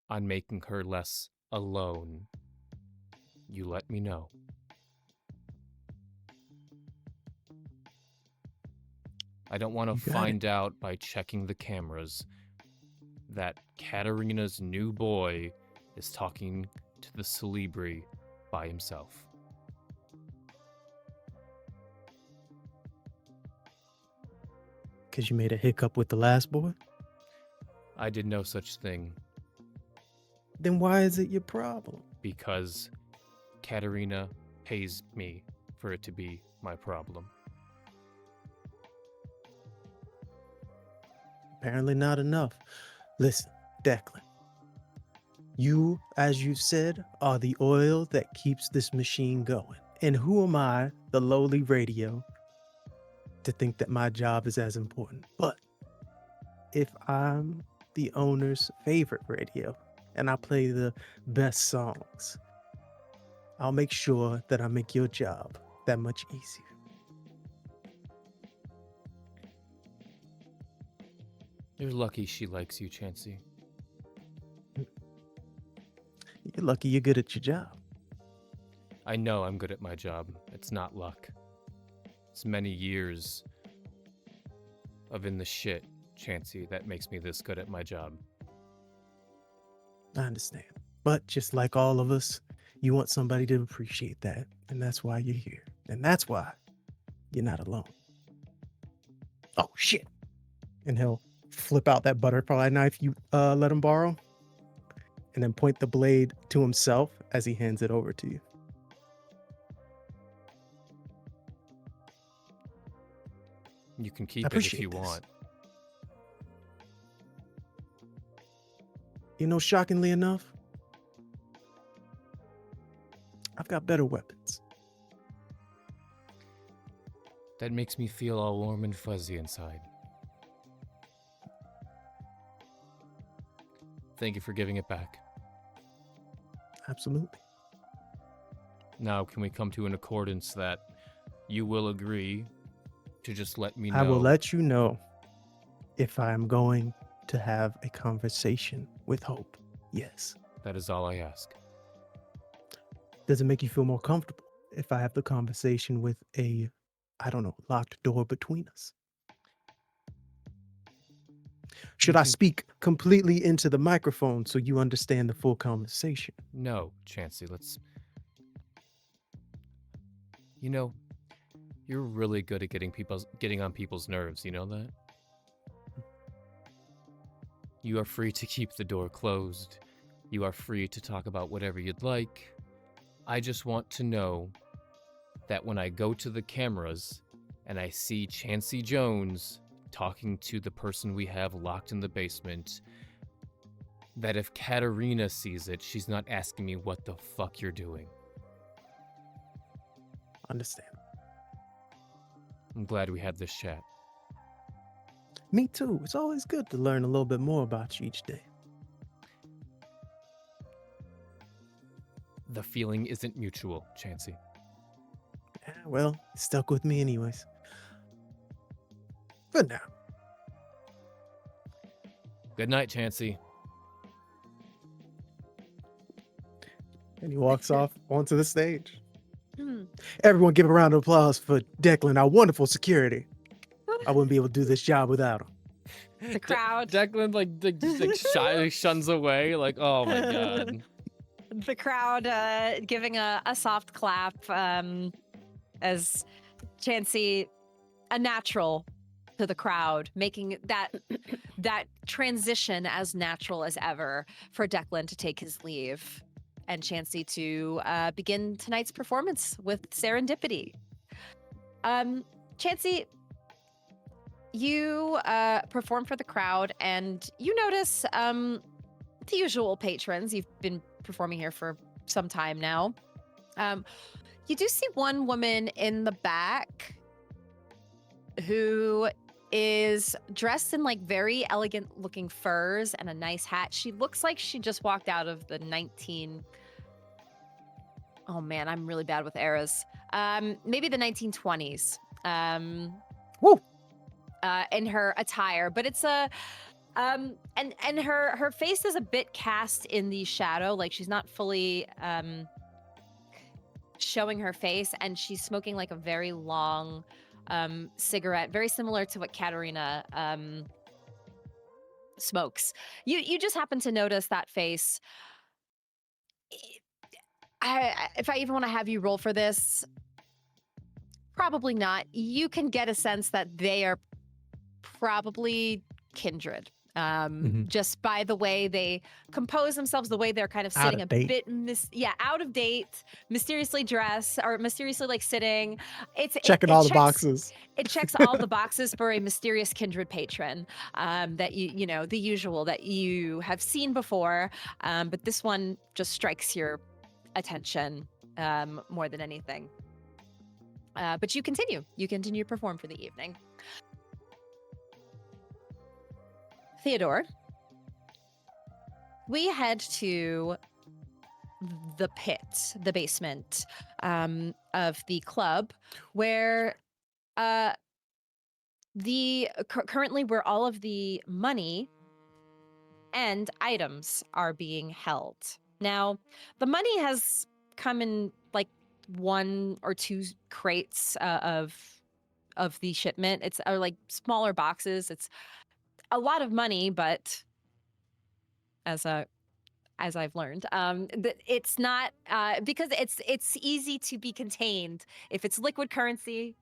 on making her less alone, you let me know. I don't want to You got find out by checking the cameras that Katerina's new boy is talking to the Celebri by himself. Because you made a hiccup with the last boy? I did no such thing Then why is it your problem? because Katerina pays me for it to be my problem. Apparently not enough. Listen, Declan. You, as you said, are the oil that keeps this machine going. And who am I, the lowly radio, to think that my job is as important? But if I'm the owner's favorite radio and I play the best songs, I'll make sure that I make your job that much easier. You're lucky she likes you, Chancie. You're lucky you're good at your job. I know I'm good at my job. It's not luck. It's many years of in the shit, Chancie, that makes me this good at my job. I understand. But just like all of us, you want somebody to appreciate that. And that's why you're here. And that's why you're not alone. Oh, shit. And he'll flip out that butterfly knife you let him borrow. And then point the blade to himself as he hands it over to you. You can keep it if appreciate you this. want. You know, shockingly enough, I've got better weapons. That makes me feel all warm and fuzzy inside. Thank you for giving it back. Absolutely. Now, can we come to an accordance that you will agree to just let me know? I will let you know if I'm going to have a conversation with Hope. Yes. That is all I ask. Does it make you feel more comfortable if I have the conversation with a, I don't know, locked door between us? Should I speak completely into the microphone so you understand the full conversation? No, Chancie, let's... You know, you're really good at getting on people's nerves, you know that? You are free to keep the door closed. You are free to talk about whatever you'd like. I just want to know that when I go to the cameras and I see Chancie Jones talking to the person we have locked in the basement, that if Katerina sees it, she's not asking me what the fuck you're doing. Understand. I'm glad we had this chat. Me too. It's always good to learn a little bit more about you each day. The feeling isn't mutual, Chancie. Yeah, well, it stuck with me anyways. For now. Good night, Chancie. And he walks off onto the stage. Everyone give a round of applause for Declan, our wonderful security. I wouldn't be able to do this job without him. The crowd. Declan shuns away, like, oh my god. The crowd giving a soft clap as Chancie, a natural to the crowd, making that transition as natural as ever for Declan to take his leave and Chancie to begin tonight's performance with Serendipity. Chancie, you perform for the crowd and you notice the usual patrons. You've been performing here for some time now. You do see one woman in the back who is dressed in like very elegant looking furs and a nice hat. She looks like she just walked out of the oh man, I'm really bad with eras. Maybe the 1920s. Woo! In her attire, but it's a and her face is a bit cast in the shadow, like she's not fully showing her face, and she's smoking like a very long cigarette, very similar to what Katerina smokes. You just happen to notice that face. If I even want to have you roll for this, probably not. You can get a sense that they are probably kindred. Just by the way they compose themselves, the way they're kind of sitting a bit out of date, mysteriously dressed or mysteriously like sitting. It all the boxes. It checks all the boxes for a mysterious kindred patron that you know, the usual that you have seen before, but this one just strikes your attention more than anything. But you continue to perform for the evening. Theodore, we head to the pit, the basement of the club, where currently where all of the money and items are being held. Now, the money has come in like 1 or 2 crates of the shipment. It's like smaller boxes. It's a lot of money, but as I've learned, it's not because it's easy to be contained. If it's liquid currency,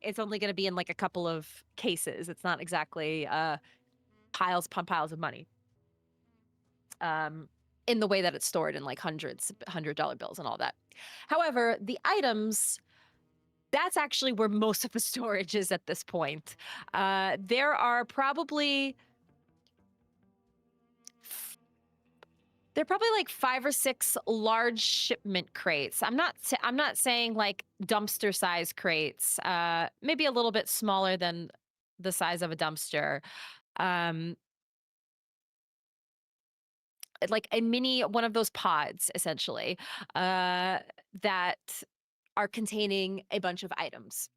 it's only going to be in like a couple of cases. It's not exactly piles upon piles of money. In the way that it's stored in like $100 bills and all that. However, the items, that's actually where most of the storage is at this point. There are probably like 5 or 6 large shipment crates. I'm not saying like dumpster size crates. Maybe a little bit smaller than the size of a dumpster. Like a mini one of those pods, essentially, that are containing a bunch of items.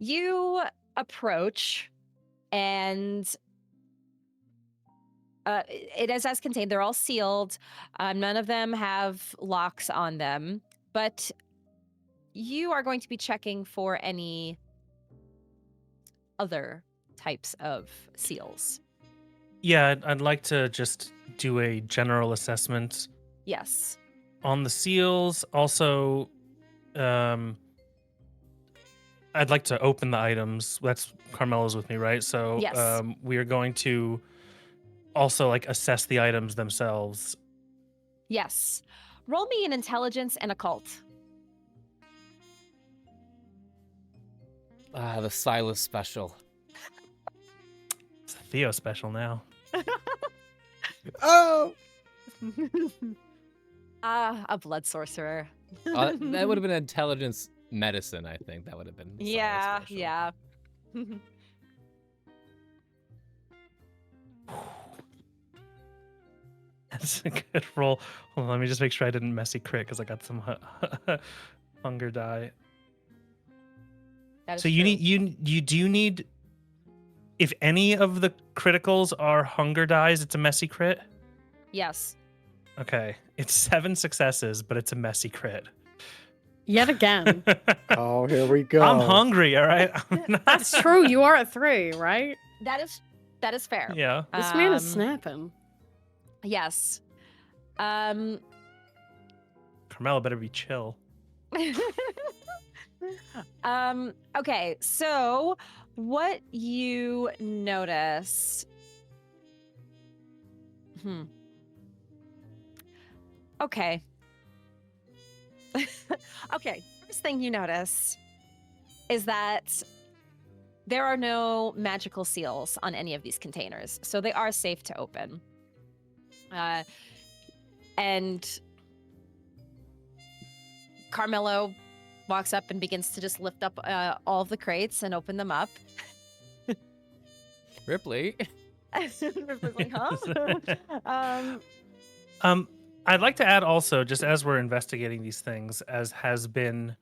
You approach, and it is as contained. They're all sealed. None of them have locks on them, but you are going to be checking for any other types of seals. Yeah, I'd like to just do a general assessment Yes. on the seals. Also, I'd like to open the items. That's Carmella's with me, right? So Yes. We are going to also like assess the items themselves. Yes. Roll me an intelligence and occult. The Silas special. It's a Theo special now. Oh! A blood sorcerer. That would have been intelligence medicine, I think. That would have been Silas Yeah, special. yeah. That's a good roll. Hold on, let me just make sure I didn't messy crit because I got some hunger die. That is So you true. do need, if any of the criticals are hunger dies, it's a messy crit. Yes. Okay, it's 7 successes, but it's a messy crit. Yet again. Oh, here we go. I'm hungry. All right. That's true. You are at 3, right? That is fair. Yeah. This man is snapping. Yes. Carmella better be chill. Okay, so what you notice. Okay. Okay, first thing you notice is that there are no magical seals on any of these containers, so they are safe to open. And Carmelo walks up and begins to just lift up all of the crates and open them up. Ripley. Ripley's like, huh? I'd like to add also, just as we're investigating these things, as has been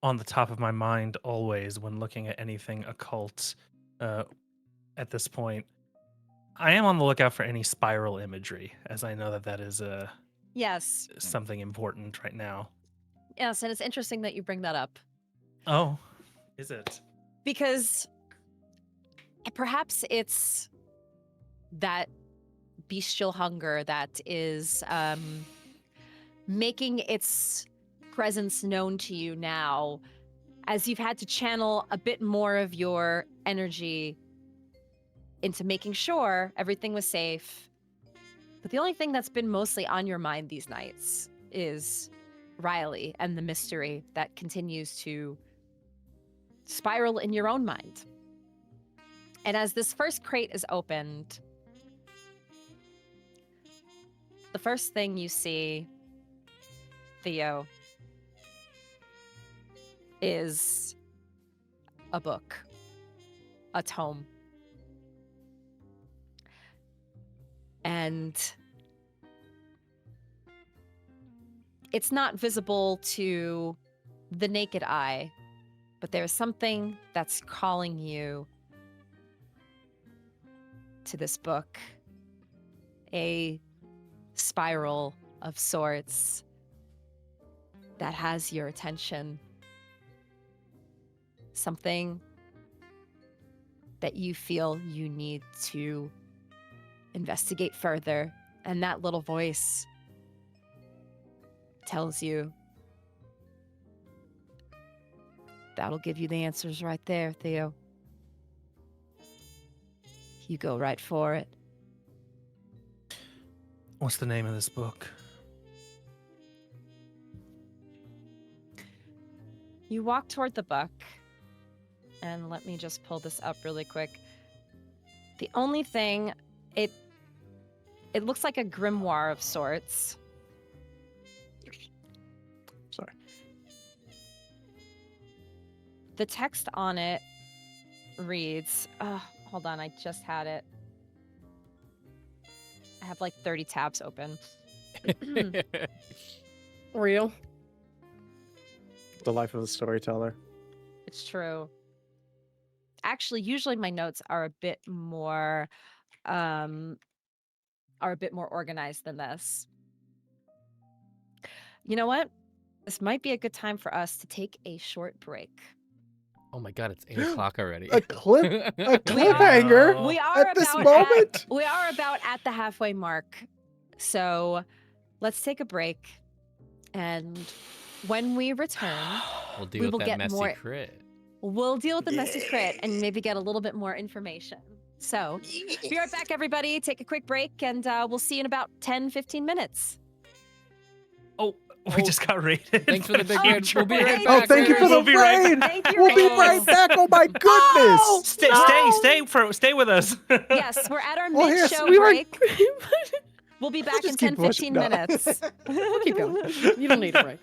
on the top of my mind always when looking at anything occult at this point, I am on the lookout for any spiral imagery, as I know that that is Yes. something important right now. Yes, and it's interesting that you bring that up. Oh, is it? Because perhaps it's that bestial hunger that is making its presence known to you now, as you've had to channel a bit more of your energy into making sure everything was safe. But the only thing that's been mostly on your mind these nights is Riley and the mystery that continues to spiral in your own mind. And as this first crate is opened, the first thing you see, Theo, is a book, a tome. And it's not visible to the naked eye, but there's something that's calling you to this book. A spiral of sorts that has your attention. Something that you feel you need to investigate further. And that little voice tells you that'll give you the answers right there, Theo. You go right for it. What's the name of this book? You walk toward the book, and let me just pull this up really quick. The only thing, it looks like a grimoire of sorts. Sorry. The text on it reads, hold on, I just had it. I have like 30 tabs open. Real. The life of a storyteller. It's true. Actually, usually my notes are a bit more organized than this. You know what? This might be a good time for us to take a short break. Oh my god, it's 8 o'clock already. A cliffhanger No. We are at this about moment. we are about at the halfway mark. So let's take a break. And when we return, We'll deal we with will that get messy more- crit. we'll deal with the messy crit and maybe get a little bit more information. So be right back, everybody. Take a quick break, and we'll see you in about 10, 15 minutes. Oh, we just got raided. Thanks for the big by raid. We'll be right Thank back. Oh, thank you for the We'll be right raid. Thank you, We'll be Rachel. right back. Oh my goodness. Stay with us. Yes, we're at our Well, here's- mid-show We were. break. We'll be back in just 10, keep pushing. 15 No. minutes. We'll keep going. You don't need a break.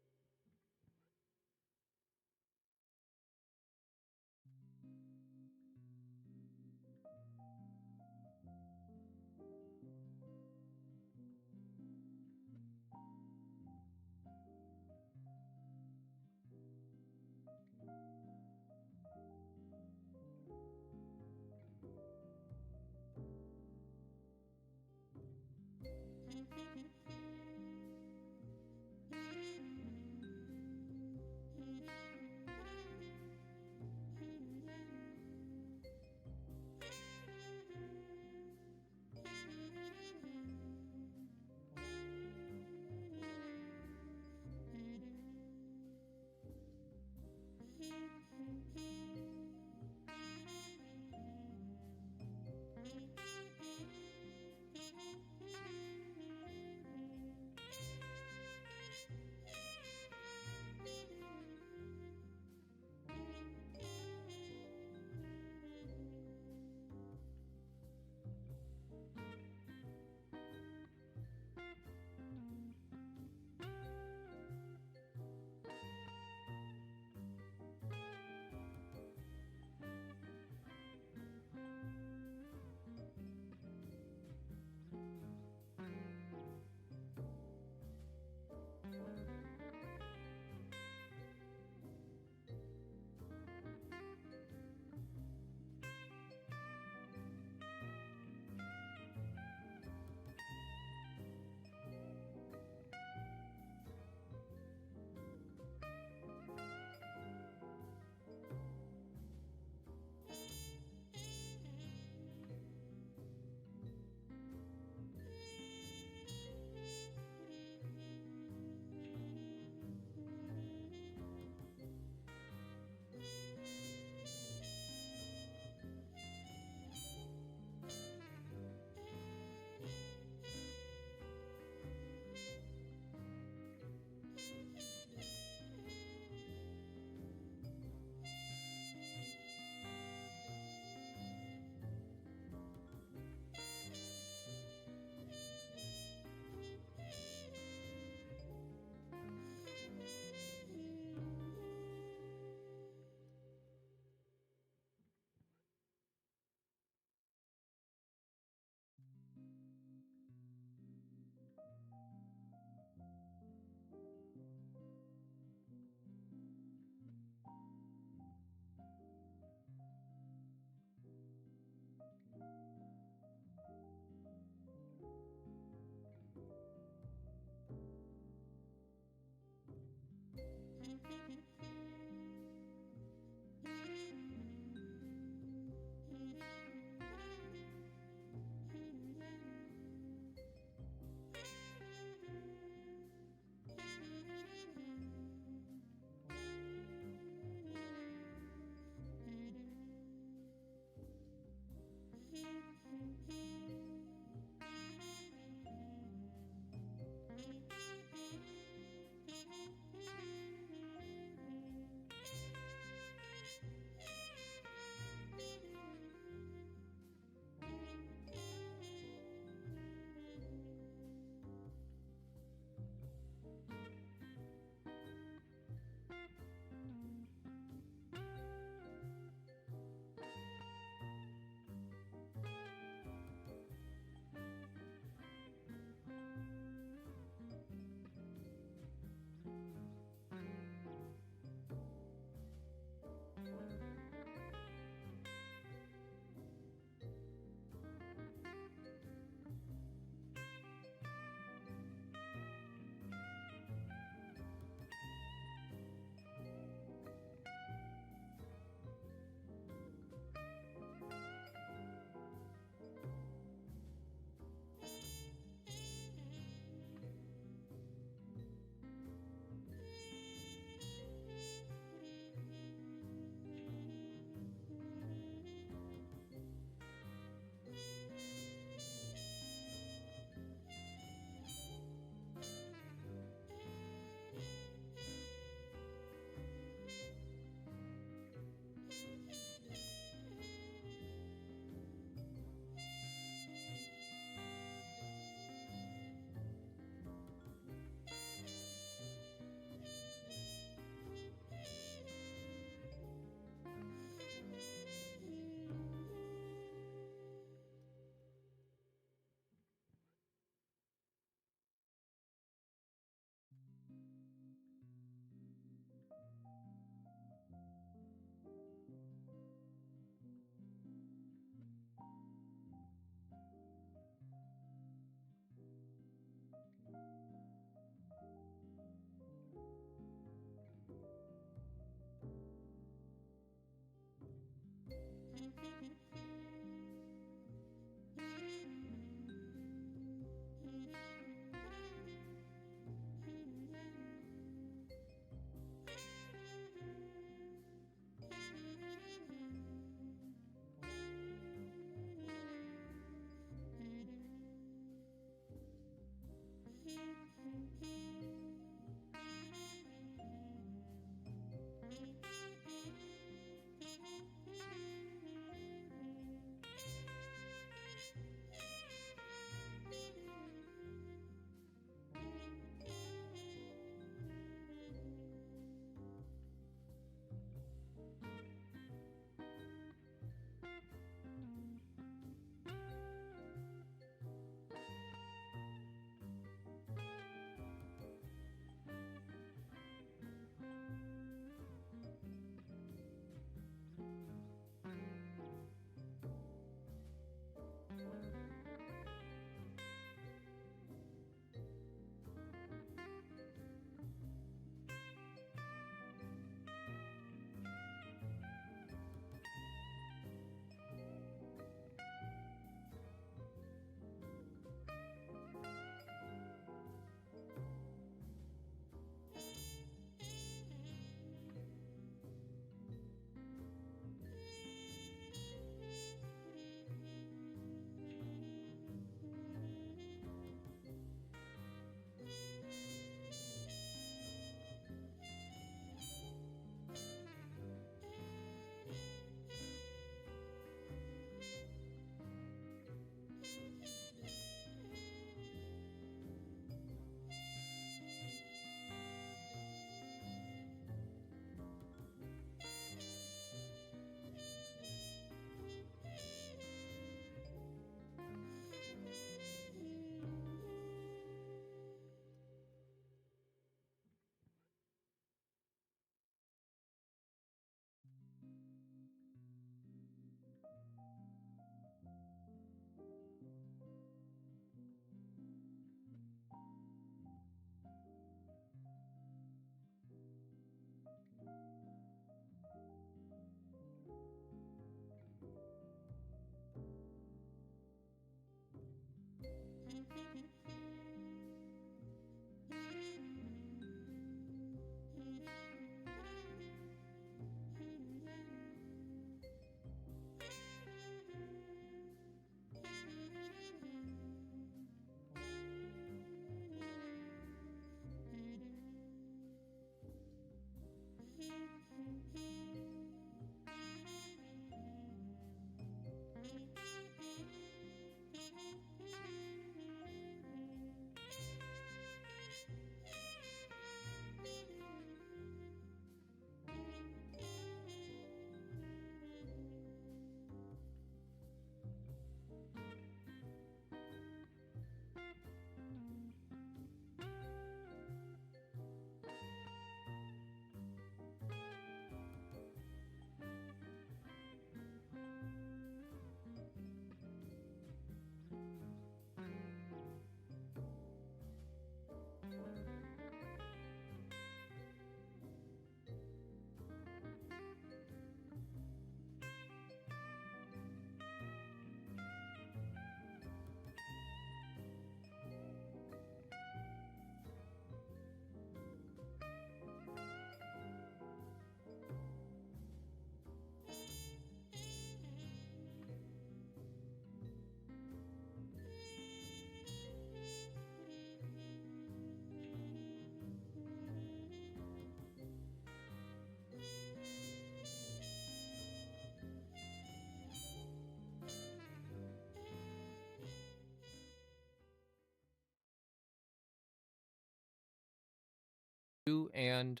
And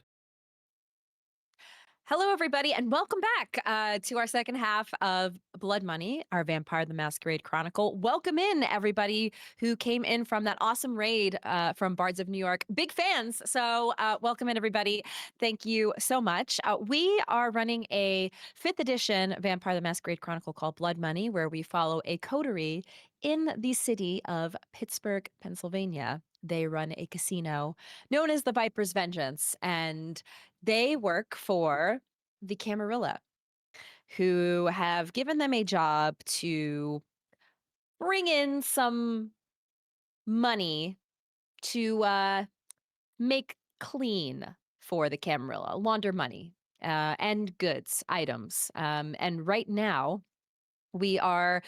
Hello, everybody, and welcome back to our second half of Blood Money, our Vampire the Masquerade Chronicle. Welcome in, everybody who came in from that awesome raid from Bards of New York. Big fans, so welcome in, everybody. Thank you so much. We are running a 5th edition Vampire the Masquerade Chronicle called Blood Money, where we follow a coterie in the city of Pittsburgh, Pennsylvania. They run a casino known as the Viper's Vengeance, and they work for the Camarilla, who have given them a job to bring in some money to make clean for the Camarilla, launder money and goods, items. And right now, we are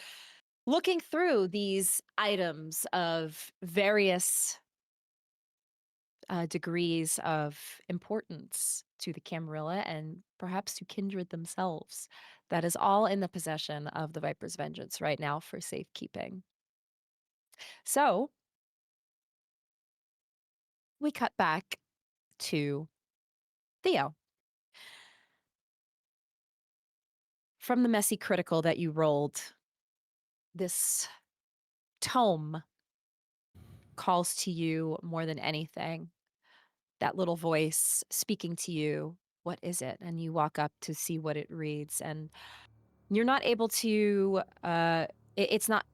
looking through these items of various degrees of importance to the Camarilla and perhaps to kindred themselves. That is all in the possession of the Viper's Vengeance right now for safekeeping. So we cut back to Theo. From the messy critical that you rolled, this tome calls to you more than anything. That little voice speaking to you, what is it? And you walk up to see what it reads, and you're not able to, it's not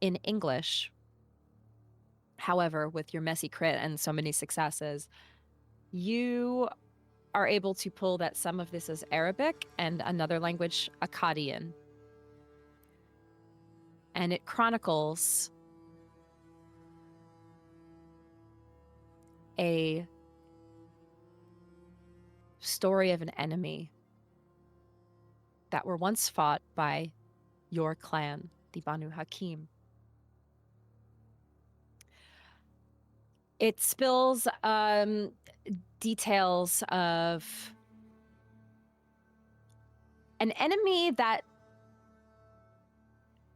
in English. However, with your messy crit and so many successes, you are able to pull that some of this is Arabic and another language, Akkadian. And it chronicles a story of an enemy that were once fought by your clan, the Banu Haqim. It spills details of an enemy that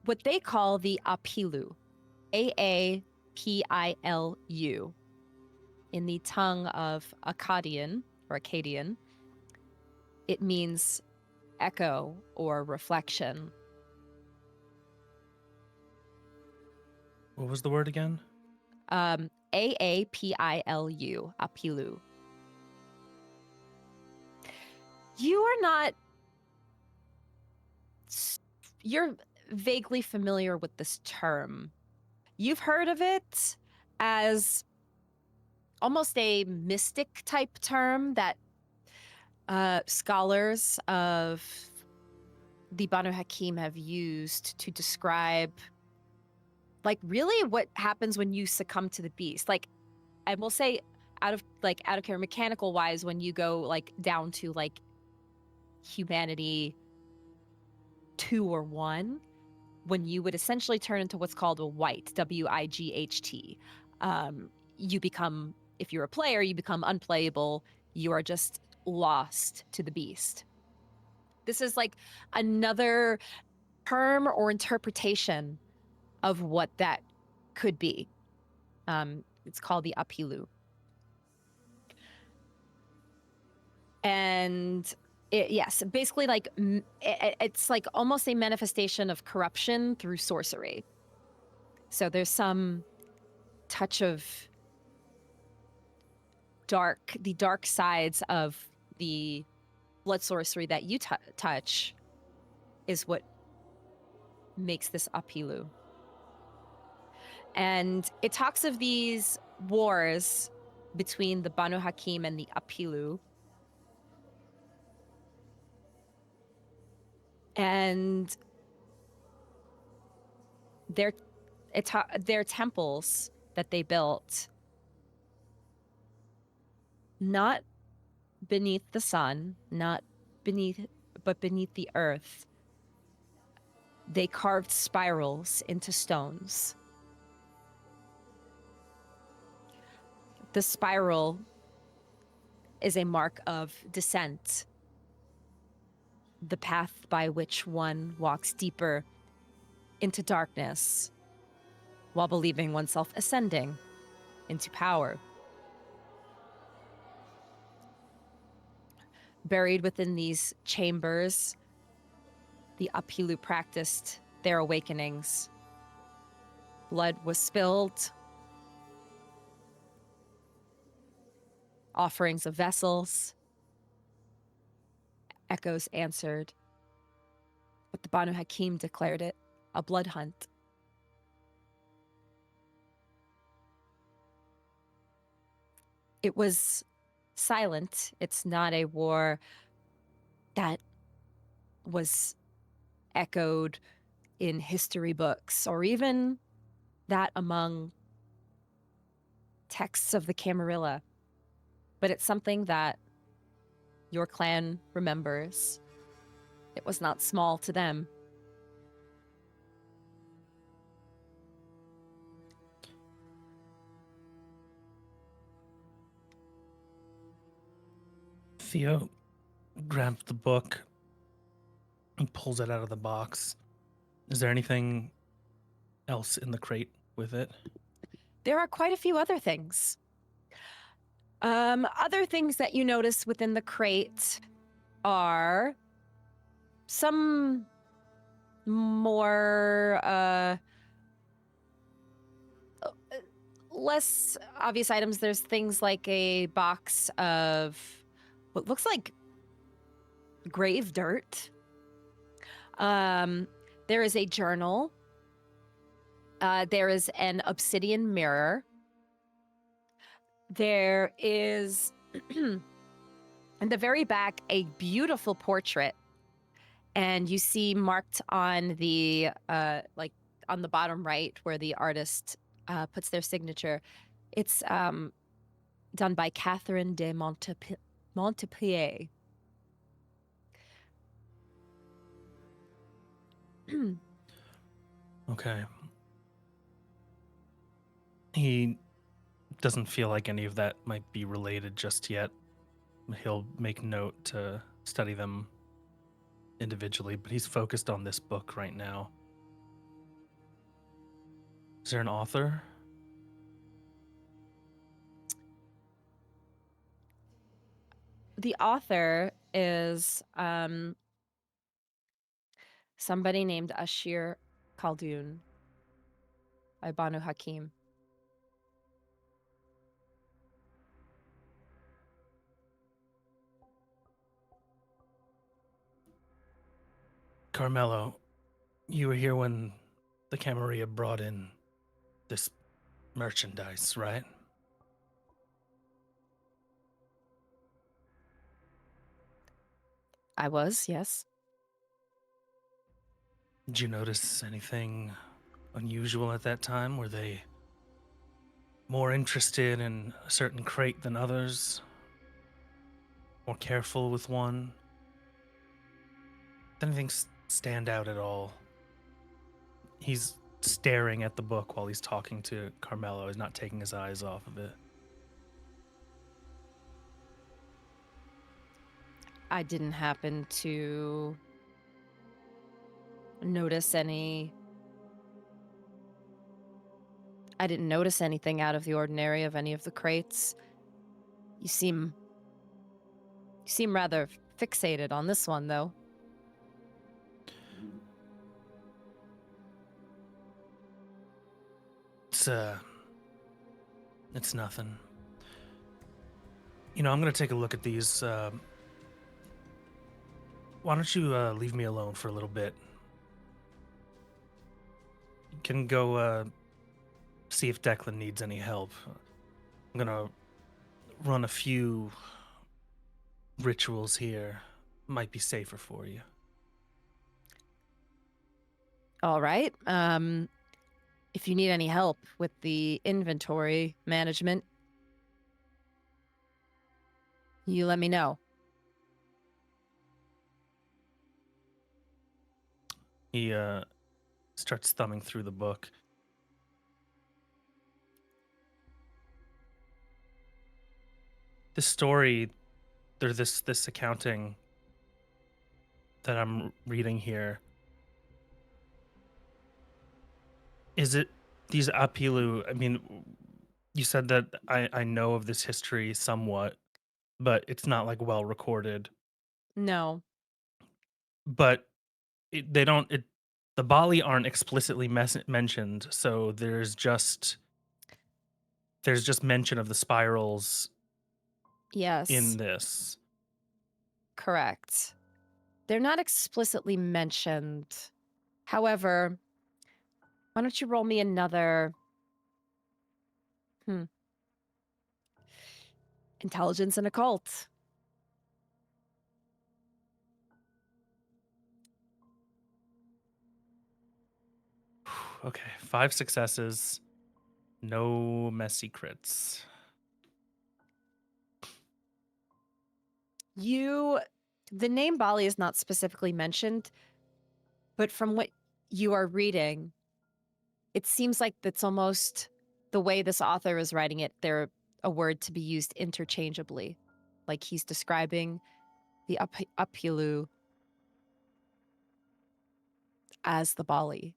what they call the Apilu, Aapilu, in the tongue of Akkadian or Akkadian. It means echo or reflection. What was the word again? Aapilu, Apilu. You are not. You're vaguely familiar with this term. You've heard of it as almost a mystic type term that scholars of the Banu Haqim have used to describe, like, really what happens when you succumb to the beast. Like, I will say, out of care, mechanical wise, when you go like down to like humanity 2 or 1, when you would essentially turn into what's called a wight, Wight. You become, if you're a player, you become unplayable. You are just lost to the beast. This is like another term or interpretation of what that could be. It's called the Apilu. And yes, basically like it's like almost a manifestation of corruption through sorcery. So there's some touch of the dark sides of the blood sorcery that you touch is what makes this Apilu. And it talks of these wars between the Banu Haqim and the Apilu. And their temples that they built, not beneath the sun, but beneath the earth, they carved spirals into stones. The spiral is a mark of descent, the path by which one walks deeper into darkness while believing oneself ascending into power. Buried within these chambers, the Apilu practiced their awakenings. Blood was spilled, offerings of vessels, echoes answered, but the Banu Haqim declared it a blood hunt. It was silent. It's not a war that was echoed in history books or even that among texts of the Camarilla, but it's something that your clan remembers. It was not small to them. Theo grabs the book and pulls it out of the box. Is there anything else in the crate with it? There are quite a few other things. Other things that you notice within the crate are some more less obvious items. There's things like a box of what looks like grave dirt. There is a journal There is an obsidian mirror. There is, in the very back, a beautiful portrait. And you see marked on the, on the bottom right where the artist puts their signature, it's done by Catherine de Montpellier. Okay. He doesn't feel like any of that might be related just yet. He'll make note to study them individually, but he's focused on this book right now. Is there an author? The author is somebody named Ashir Khaldun by Banu Haqim. Carmelo, you were here when the Camarilla brought in this merchandise, right? I was, yes. Did you notice anything unusual at that time? Were they more interested in a certain crate than others? More careful with one? Did anything stand out at all? He's staring at the book while he's talking to Carmelo. He's not taking his eyes off of it. I didn't happen to notice any. I didn't notice anything out of the ordinary of any of the crates. You seem rather fixated on this one, though. It's nothing. You know, I'm gonna take a look at these. Why don't you leave me alone for a little bit? You can go see if Declan needs any help. I'm gonna run a few rituals here. Might be safer for you. All right. If you need any help with the inventory management, you let me know. He starts thumbing through the book. This story, or this accounting that I'm reading here, is it these Apilu? I mean, you said that I know of this history somewhat, but it's not like well recorded. No. But they don't. The Bali aren't explicitly mentioned, so there's just mention of the spirals Yes. in this. Correct. They're not explicitly mentioned. However, why don't you roll me another intelligence and occult? Okay, 5 successes, no messy crits. The name Bali is not specifically mentioned, but from what you are reading, it seems like that's almost the way this author is writing it. They're a word to be used interchangeably. Like he's describing the Apilu as the Bali.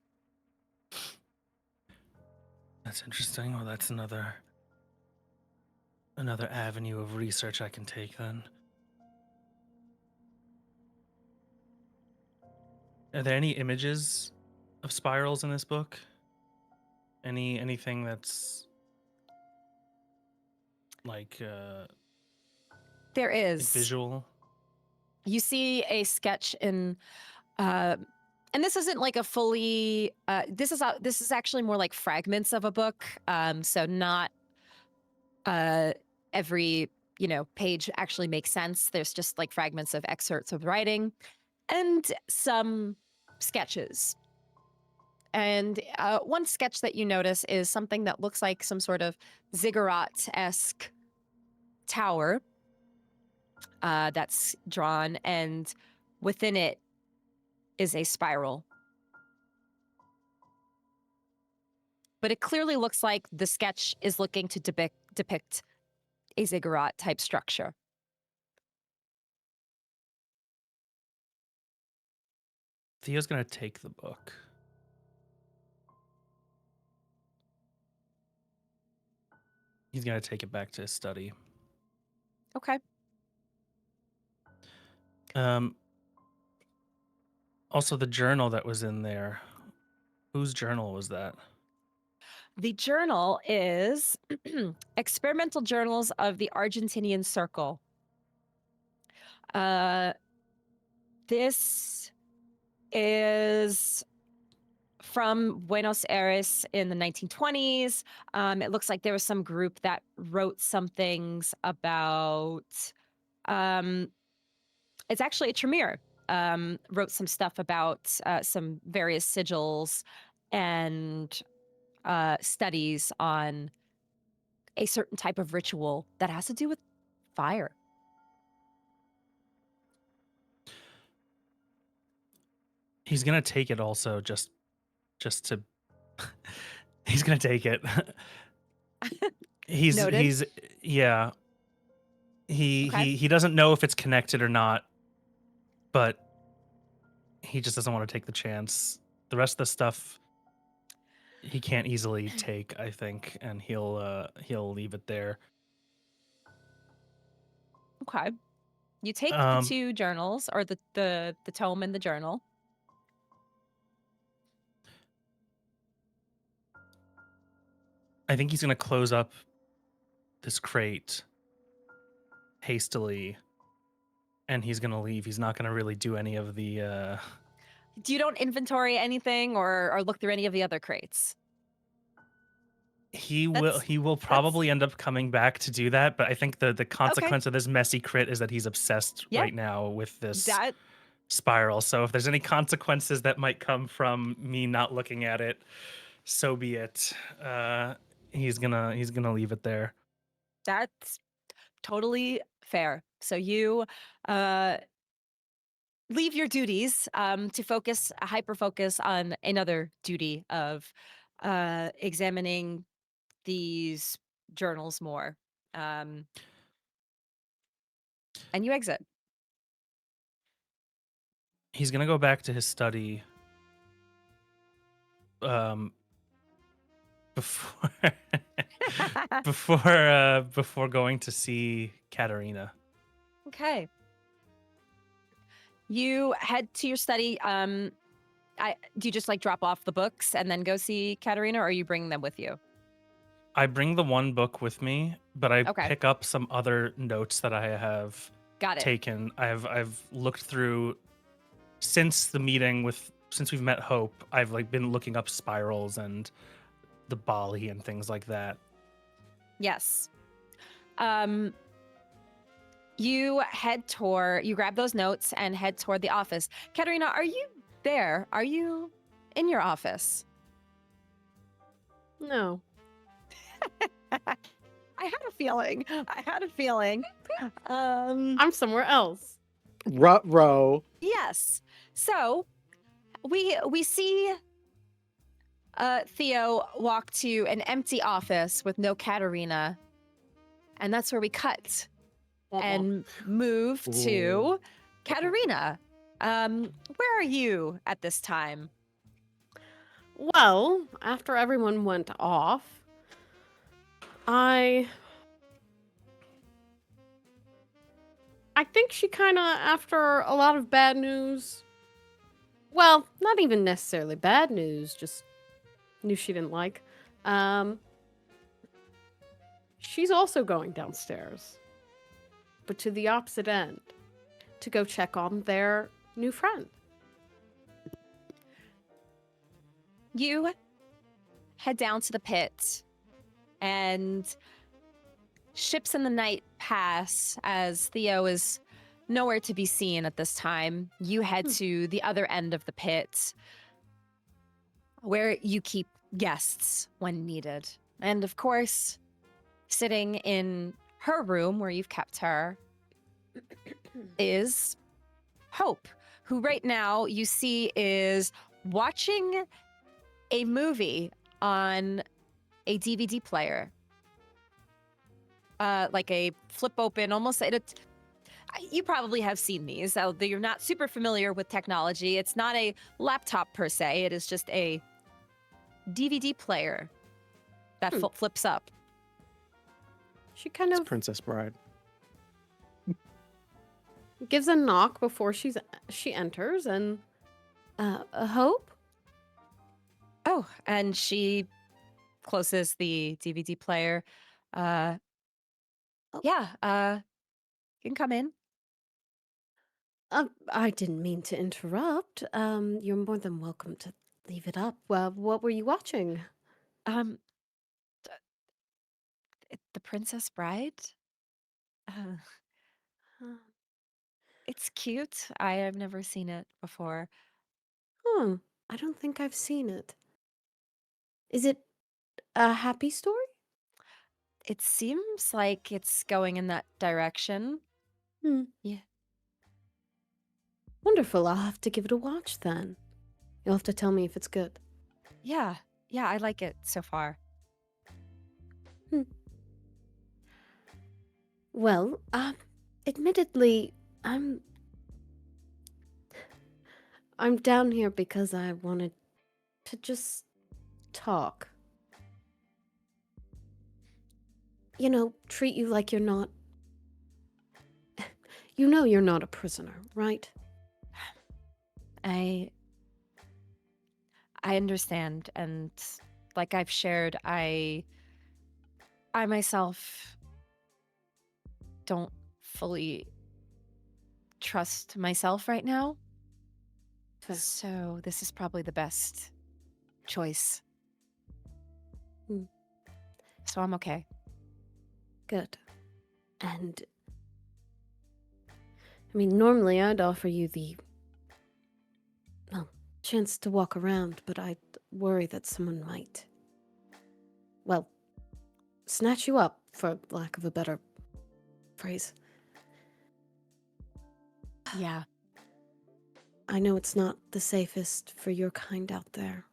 That's interesting. Well, that's another avenue of research I can take then. Are there any images of spirals in this book? Anything that's like There is visual? You see a sketch in And this isn't like a fully. This is actually more like fragments of a book. So not every page actually makes sense. There's just like fragments of excerpts of writing, and some sketches. And one sketch that you notice is something that looks like some sort of ziggurat-esque tower that's drawn, and within it is a spiral. But it clearly looks like the sketch is looking to depict a ziggurat-type structure. Theo's going to take the book. He's going to take it back to his study. Okay. Also, the journal that was in there. Whose journal was that? The journal is Experimental Journals of the Argentinian Circle. This is from Buenos Aires in the 1920s. It looks like there was some group that wrote some things about. It's actually a Tremere. Wrote some stuff about some various sigils and studies on a certain type of ritual that has to do with fire. He's going to take it also just to he's going to take it. Noted. He doesn't know if it's connected or not, but he just doesn't want to take the chance. The rest of the stuff he can't easily take, I think, and he'll leave it there. Okay. You take the two journals, or the tome and the journal. I think he's going to close up this crate hastily, and he's going to leave. He's not going to really do any of the... You don't inventory anything or look through any of the other crates? He will probably end up coming back to do that, but I think the consequence of this messy crit is that he's obsessed right now with this spiral. So if there's any consequences that might come from me not looking at it, so be it. He's gonna leave it there. That's totally fair. So you leave your duties to hyper focus on another duty of examining these journals more. And you exit. He's gonna go back to his study before going to see Katerina. Okay. You head to your study. Do you just like drop off the books and then go see Katerina, or are you bringing them with you? I bring the one book with me, but I pick up some other notes that I have taken. I've looked through since the meeting since we've met Hope. I've been looking up spirals and the Bali and things like that. Yes. You grab those notes and head toward the office. Katerina, are you there? Are you in your office? No. I had a feeling. I'm somewhere else. Ruh-roh. Yes. So we see Theo walk to an empty office with no Katerina, and that's where we cut and move to Katerina. Where are you at this time? Well, after everyone went off, I think she kind of, after a lot of bad news, well, not even necessarily bad news, just news she didn't like, she's also going downstairs, but to the opposite end, to go check on their new friend. You head down to the pit, and ships in the night pass as Theo is nowhere to be seen at this time. You head to the other end of the pit, where you keep guests when needed. And of course, sitting in her room where you've kept her is Hope, who right now you see is watching a movie on a DVD player. Like a flip open, almost. You probably have seen these, although you're not super familiar with technology. It's not a laptop per se. It is just a DVD player that flips up. She kind It's of Princess Bride. gives a knock before she enters, and Hope. Oh, and she closes the DVD player. Yeah, you can come in. I didn't mean to interrupt. You're more than welcome to leave it up. Well, what were you watching? The Princess Bride. It's cute. I have never seen it before. I don't think I've seen it. Is it a happy story? It seems like it's going in that direction. Yeah. Wonderful. I'll have to give it a watch then. You'll have to tell me if it's good. Yeah, I like it so far. Well, admittedly, I'm down here because I wanted to just talk. You know, treat you like you're not... You know you're not a prisoner, right? I understand, and like I've shared, I myself don't fully trust myself right now. Fair. So this is probably the best choice. So I'm okay. Good. And I mean, normally I'd offer you the chance to walk around, but I'd worry that someone might, well, snatch you up, for lack of a better phrase. Yeah. I know it's not the safest for your kind out there.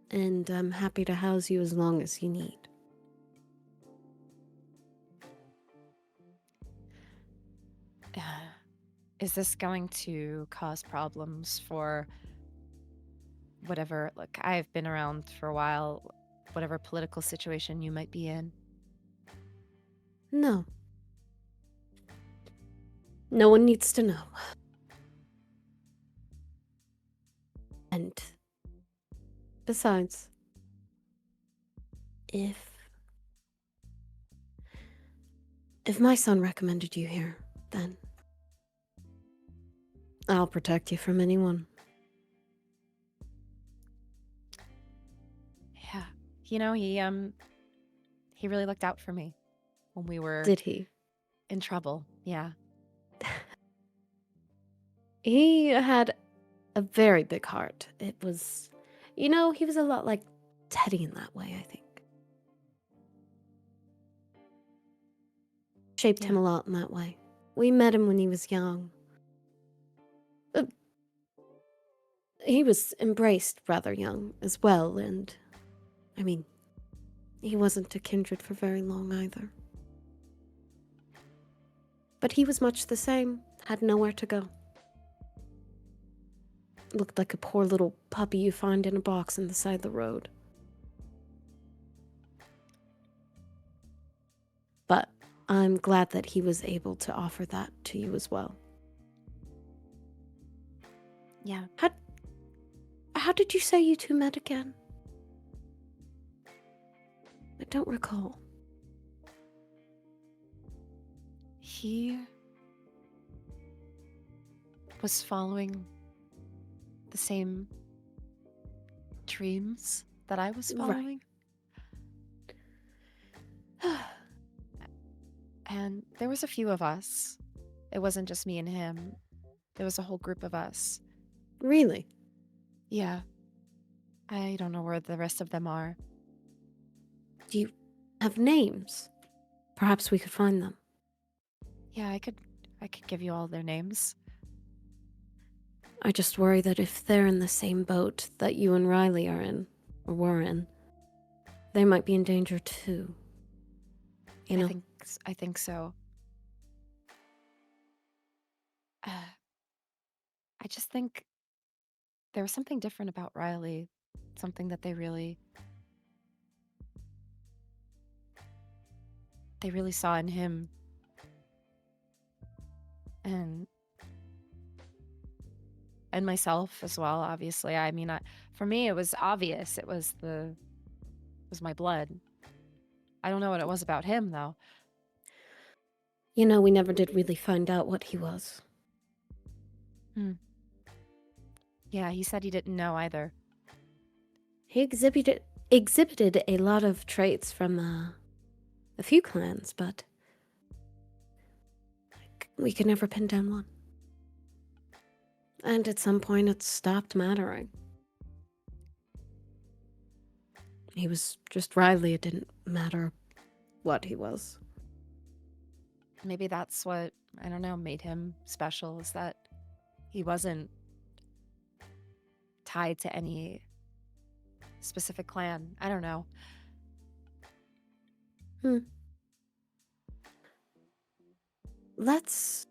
And I'm happy to house you as long as you need. Is this going to cause problems for whatever, look, I've been around for a while, whatever political situation you might be in? No. No one needs to know. And besides, if my son recommended you here, then I'll protect you from anyone. Yeah. You know, he really looked out for me when we were Did he? in trouble. Yeah. He had a very big heart. It was, he was a lot like Teddy in that way, I think. Shaped him a lot in that way. We met him when he was young. He was embraced rather young as well, and I mean, he wasn't a kindred for very long either. But he was much the same, had nowhere to go. Looked like a poor little puppy you find in a box on the side of the road. But I'm glad that he was able to offer that to you as well. Yeah. How did you say you two met again? I don't recall. He was following the same dreams that I was Right. following. And there was a few of us. It wasn't just me and him. There was a whole group of us. Really? Yeah. I don't know where the rest of them are. Do you have names? Perhaps we could find them. Yeah, I could give you all their names. I just worry that if they're in the same boat that you and Riley are in, or were in, they might be in danger too. You know? I think so. I just think there was something different about Riley, something that they really saw in him. And myself as well, obviously. I mean, for me, it was obvious. It was my blood. I don't know what it was about him, though. You know, we never did really find out what he was. Yeah, he said he didn't know either. He exhibited a lot of traits from a few clans, but we could never pin down one. And at some point, it stopped mattering. He was just Riley. It didn't matter what he was. Maybe that's what, I don't know, made him special, is that he wasn't tied to any specific clan. I don't know. Let's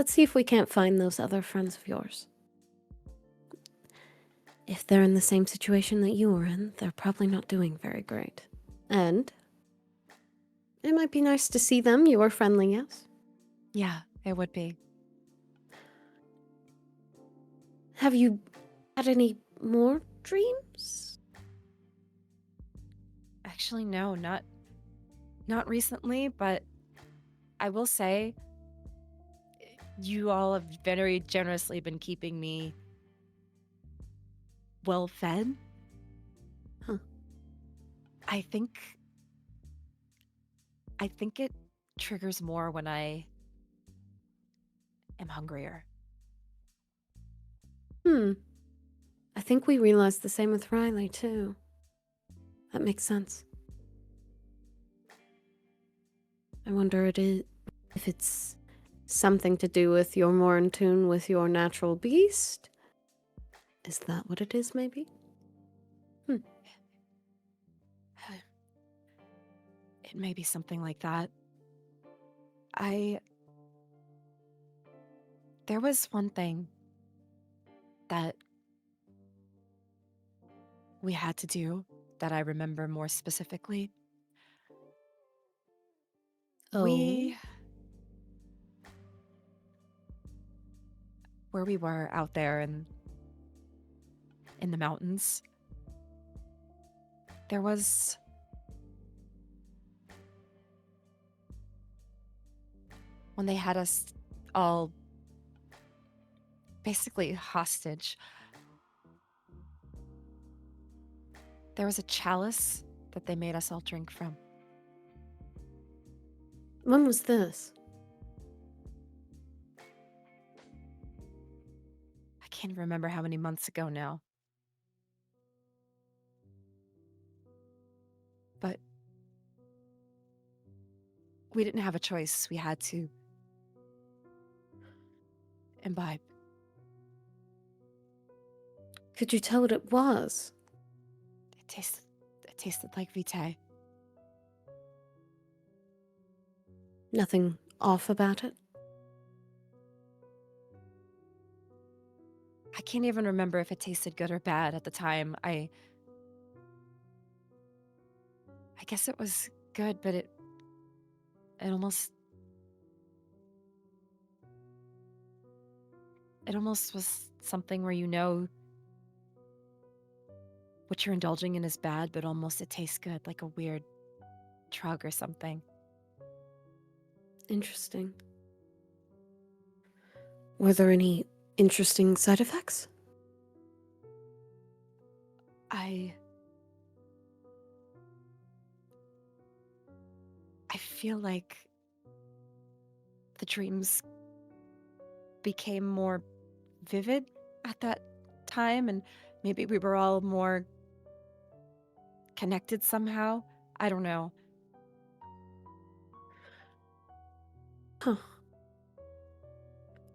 see if we can't find those other friends of yours. If they're in the same situation that you were in, they're probably not doing very great. And it might be nice to see them. You were friendly, yes? Yeah, it would be. Have you had any more dreams? Actually, no, not recently, but I will say you all have very generously been keeping me well fed. Huh. I think it triggers more when I am hungrier. I think we realized the same with Riley, too. That makes sense. I wonder if it's something to do with you're more in tune with your natural beast? Is that what it is, maybe? It may be something like that. There was one thing that we had to do that I remember more specifically. Where we were out there in the mountains, there was when they had us all basically hostage. There was a chalice that they made us all drink from. When was this? I can't remember how many months ago now. But we didn't have a choice. We had to imbibe. Could you tell what it was? It tasted like vitae. Nothing off about it? I can't even remember if it tasted good or bad at the time. I guess it was good, but it almost was something where you know what you're indulging in is bad, but almost it tastes good, like a weird drug or something. Interesting. Were there any interesting side effects? I feel like the dreams became more vivid at that time, and maybe we were all more connected somehow. I don't know. Huh.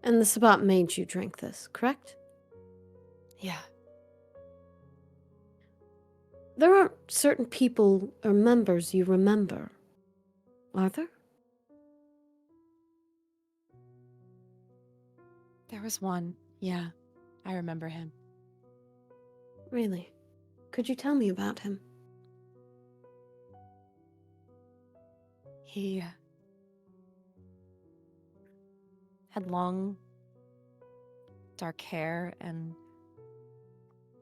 And the Sabbat made you drink this, correct? Yeah. There aren't certain people or members you remember, are there? There was one. Yeah, I remember him. Really? Could you tell me about him? He had long, dark hair, and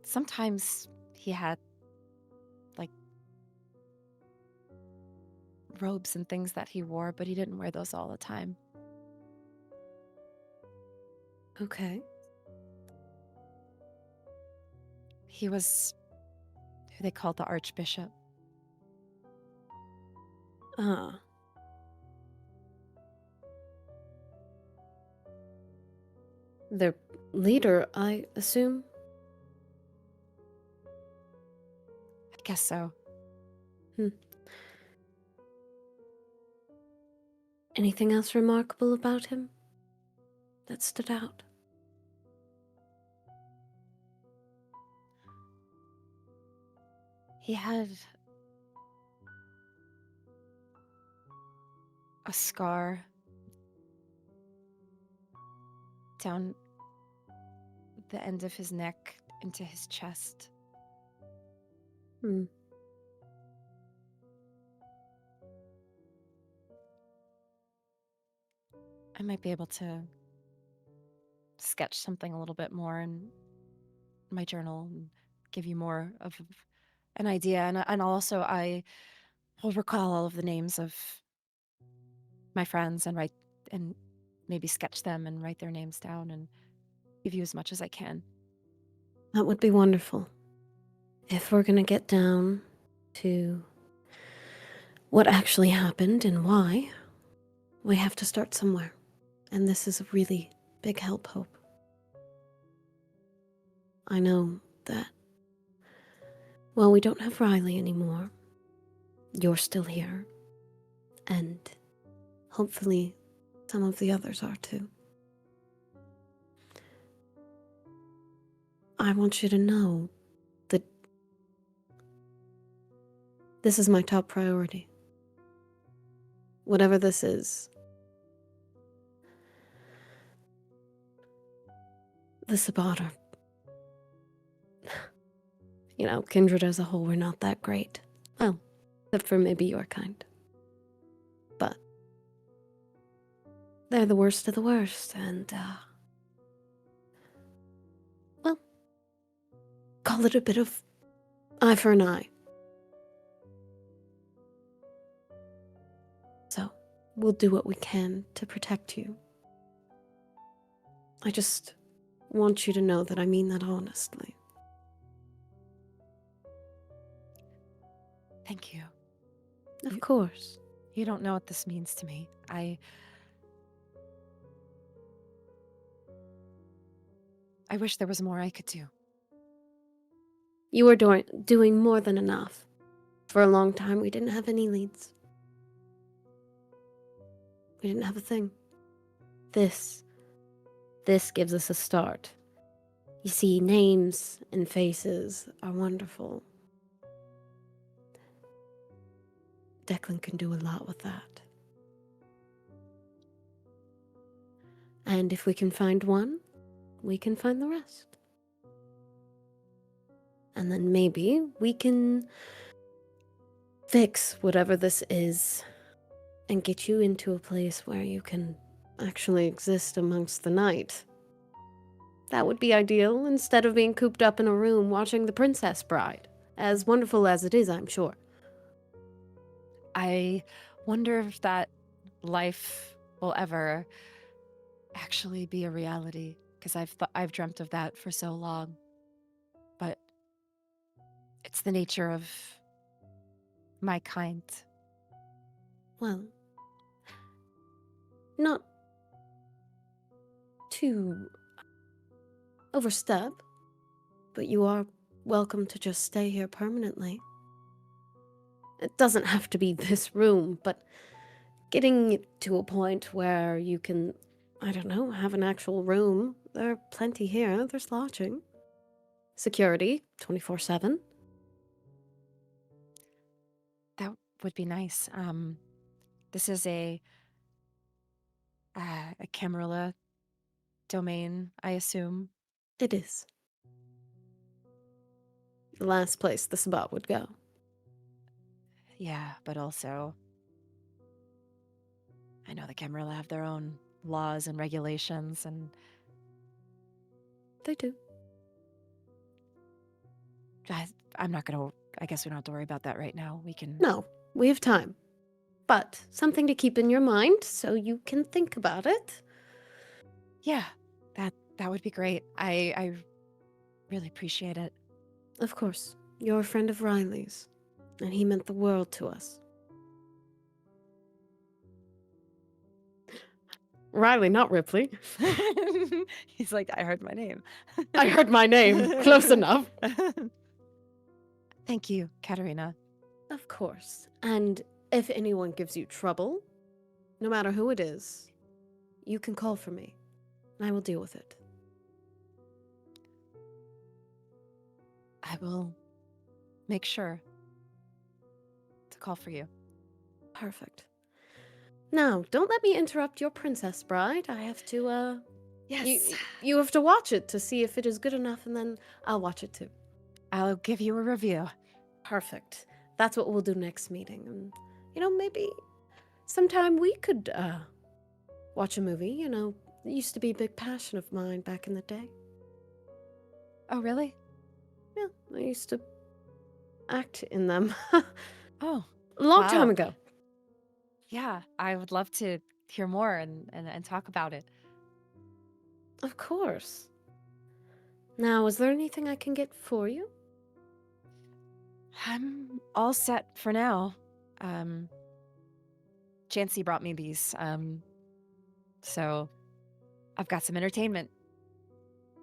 sometimes he had, like, robes and things that he wore, but he didn't wear those all the time. Okay. He was who they called the Archbishop. Ah. Their leader, I assume? I guess so. Anything else remarkable about him that stood out? He had a scar down the end of his neck into his chest. Hmm. I might be able to sketch something a little bit more in my journal and give you more of an idea. And also, I will recall all of the names of my friends and write and maybe sketch them and write their names down and give you as much as I can. That would be wonderful. If we're gonna get down to what actually happened and why, we have to start somewhere. And this is a really big help, Hope. I know that, well, we don't have Riley anymore. You're still here. And hopefully some of the others are too. I want you to know that this is my top priority. Whatever this is. The Sabbat are, you know, kindred as a whole, we're not that great. Well, except for maybe your kind. But they're the worst of the worst, and, well, call it a bit of eye for an eye. So, we'll do what we can to protect you. I just want you to know that I mean that honestly. Thank you. Of course. You don't know what this means to me. I wish there was more I could do. You are doing more than enough. For a long time, we didn't have any leads. We didn't have a thing. This gives us a start. You see, names and faces are wonderful. Declan can do a lot with that. And if we can find one, we can find the rest. And then maybe we can fix whatever this is and get you into a place where you can actually exist amongst the night. That would be ideal, instead of being cooped up in a room watching The Princess Bride. As wonderful as it is, I'm sure. I wonder if that life will ever actually be a reality, because I've dreamt of that for so long. But It's the nature of my kind. Well, not to overstep, but you are welcome to just stay here permanently. It doesn't have to be this room, but getting it to a point where you can, I don't know, have an actual room. There are plenty here. There's lodging. Security, 24/7. That would be nice. This is a Camarilla domain, I assume. It is. The last place the Sabbat would go. Yeah, but also, I know the Camarilla have their own laws and regulations, and They do. I'm not gonna. I guess we don't have to worry about that right now. We can. No, we have time. But something to keep in your mind so you can think about it. Yeah, that would be great. I really appreciate it. Of course, you're a friend of Riley's, and he meant the world to us. Riley, not Ripley. He's like, I heard my name. I heard my name. Close enough. Thank you, Katerina. Of course. And if anyone gives you trouble, no matter who it is, you can call for me, and I will deal with it. I will make sure to call for you. Perfect. Now, don't let me interrupt your princess bride. I have to, Yes. You have to watch it to see if it is good enough, and then I'll watch it too. I'll give you a review. Perfect. That's what we'll do next meeting. And, maybe sometime we could, watch a movie. It used to be a big passion of mine back in the day. Oh, really? Yeah, I used to act in them. Oh, A long Wow. time ago. yeah. I would love to hear more and talk about it. Of course. Now, is there anything I can get for you? I'm all set for now. Chancie brought me these. So I've got some entertainment.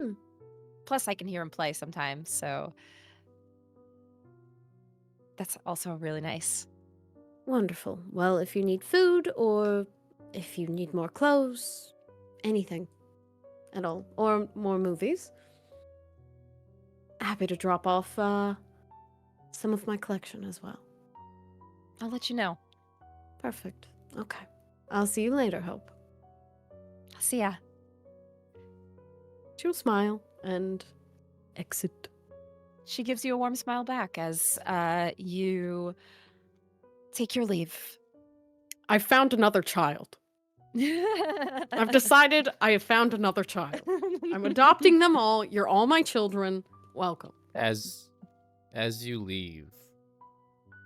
Hmm. Plus, I can hear him play sometimes, so that's also really nice. Wonderful. Well, if you need food or if you need more clothes, anything at all, or more movies, happy to drop off some of my collection as well. I'll let you know. Perfect. Okay. I'll see you later, Hope. See ya. She'll smile and exit. She gives you a warm smile back as you take your leave. I found another child. I've decided I have found another child. I'm adopting them all. You're all my children. Welcome. As you leave,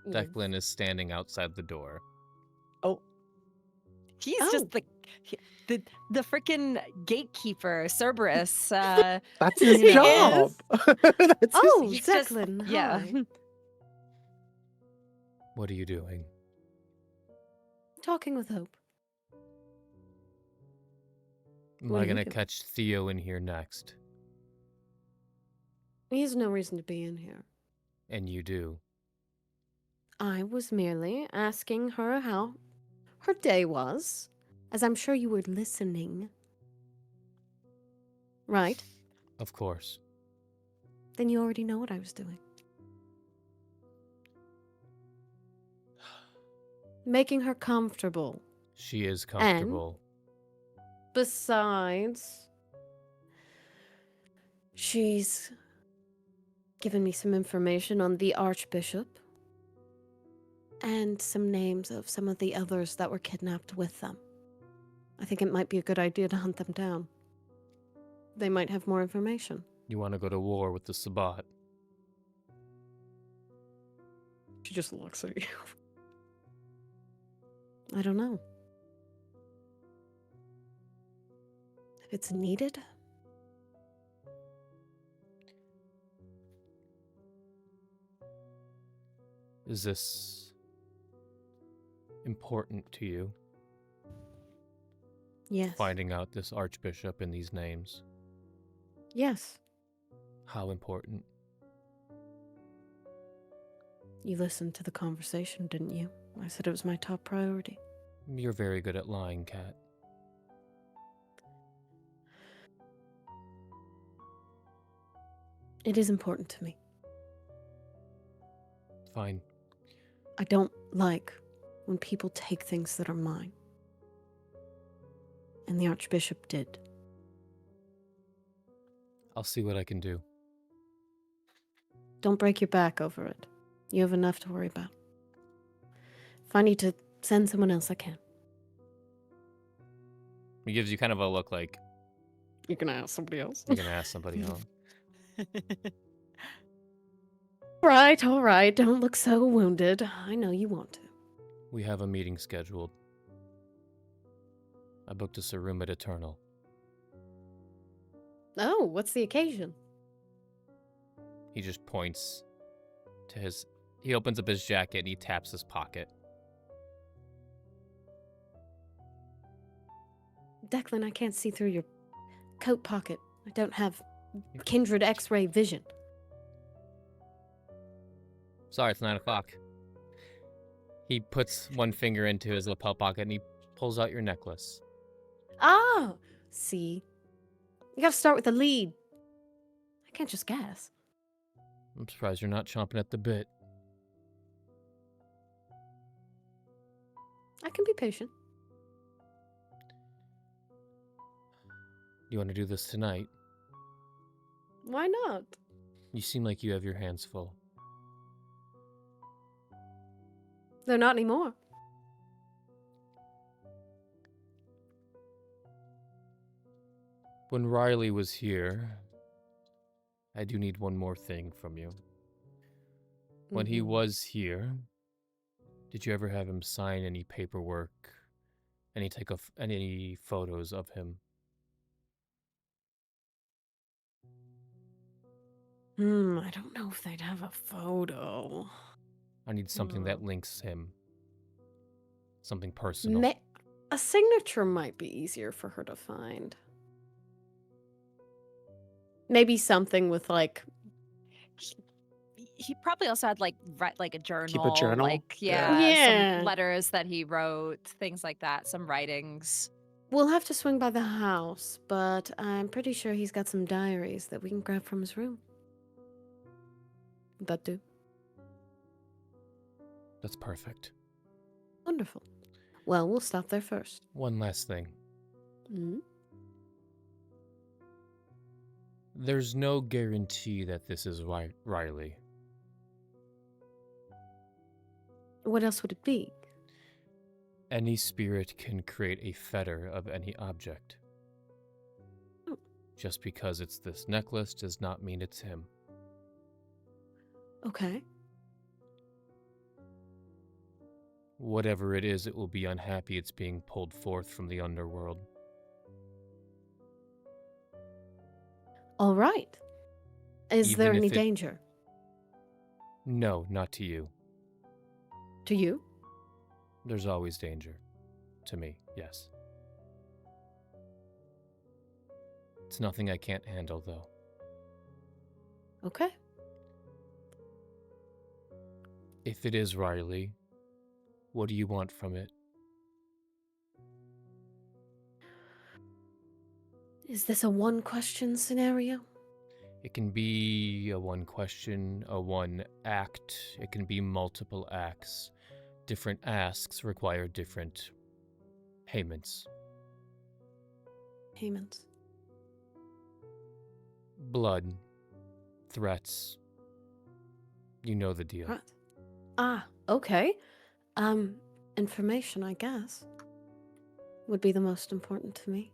Declan is standing outside the door. He's Oh. just the freaking gatekeeper, Cerberus. That's his He job. is? That's Oh, his... he's just- Declan. yeah. Hi. What are you doing? Talking with Hope. Am What I do you gonna do? catch Theo in here next? He has no reason to be in here. And you do. I was merely asking her how her day was, as I'm sure you were listening. Right? Of course. Then you already know what I was doing. Making her comfortable. She is comfortable. Besides, she's given me some information on the Archbishop and some names of some of the others that were kidnapped with them. I think it might be a good idea to hunt them down. They might have more information. You want to go to war with the Sabbat. She just looks at you. I don't know. If it's needed. Is this important to you? Yes. Finding out this archbishop and these names? Yes. How important? You listened to the conversation, didn't you? I said it was my top priority. You're very good at lying, Cat. It is important to me. Fine. I don't like when people take things that are mine. And the Archbishop did. I'll see what I can do. Don't break your back over it. You have enough to worry about. If I need to send someone else, I can. He gives you kind of a look like You're gonna ask somebody else? you're going to ask somebody else. All right. Don't look so wounded. I know you want to. We have a meeting scheduled. I booked us a room at Eternal. Oh, what's the occasion? He just points to his... He opens up his jacket and he taps his pocket. Declan, I can't see through your coat pocket. I don't have kindred X-ray vision. Sorry, it's 9 o'clock. He puts one finger into his lapel pocket and he pulls out your necklace. Oh, see? You gotta start with the lead. I can't just guess. I'm surprised you're not chomping at the bit. I can be patient. You want to do this tonight? Why not? You seem like you have your hands full. They're not anymore. When Riley was here, I do need one more thing from you. When he was here, did you ever have him sign any paperwork, any photos of him? I don't know if they'd have a photo. I need something that links him. Something personal. A signature might be easier for her to find. Maybe something with like... He probably also had like a journal. journal? Like Yeah. some letters that he wrote, things like that, some writings. We'll have to swing by the house, but I'm pretty sure he's got some diaries that we can grab from his room. Would that do? That's perfect. Wonderful. Well, we'll stop there first. One last thing. Hmm? There's no guarantee that this is Riley. What else would it be? Any spirit can create a fetter of any object. Oh. Just because it's this necklace does not mean it's him. Okay. Whatever it is, it will be unhappy it's being pulled forth from the underworld. All right. Is Even there if any it- danger? No, not to you. To you? There's always danger. To me, yes. It's nothing I can't handle, though. Okay. If it is Riley, what do you want from it? Is this a one-question scenario? It can be a one question, a one act. It can be multiple acts. Different asks require different payments. Payments. Blood, threats. You know the deal. Right. Ah, okay. Information, I guess, would be the most important to me.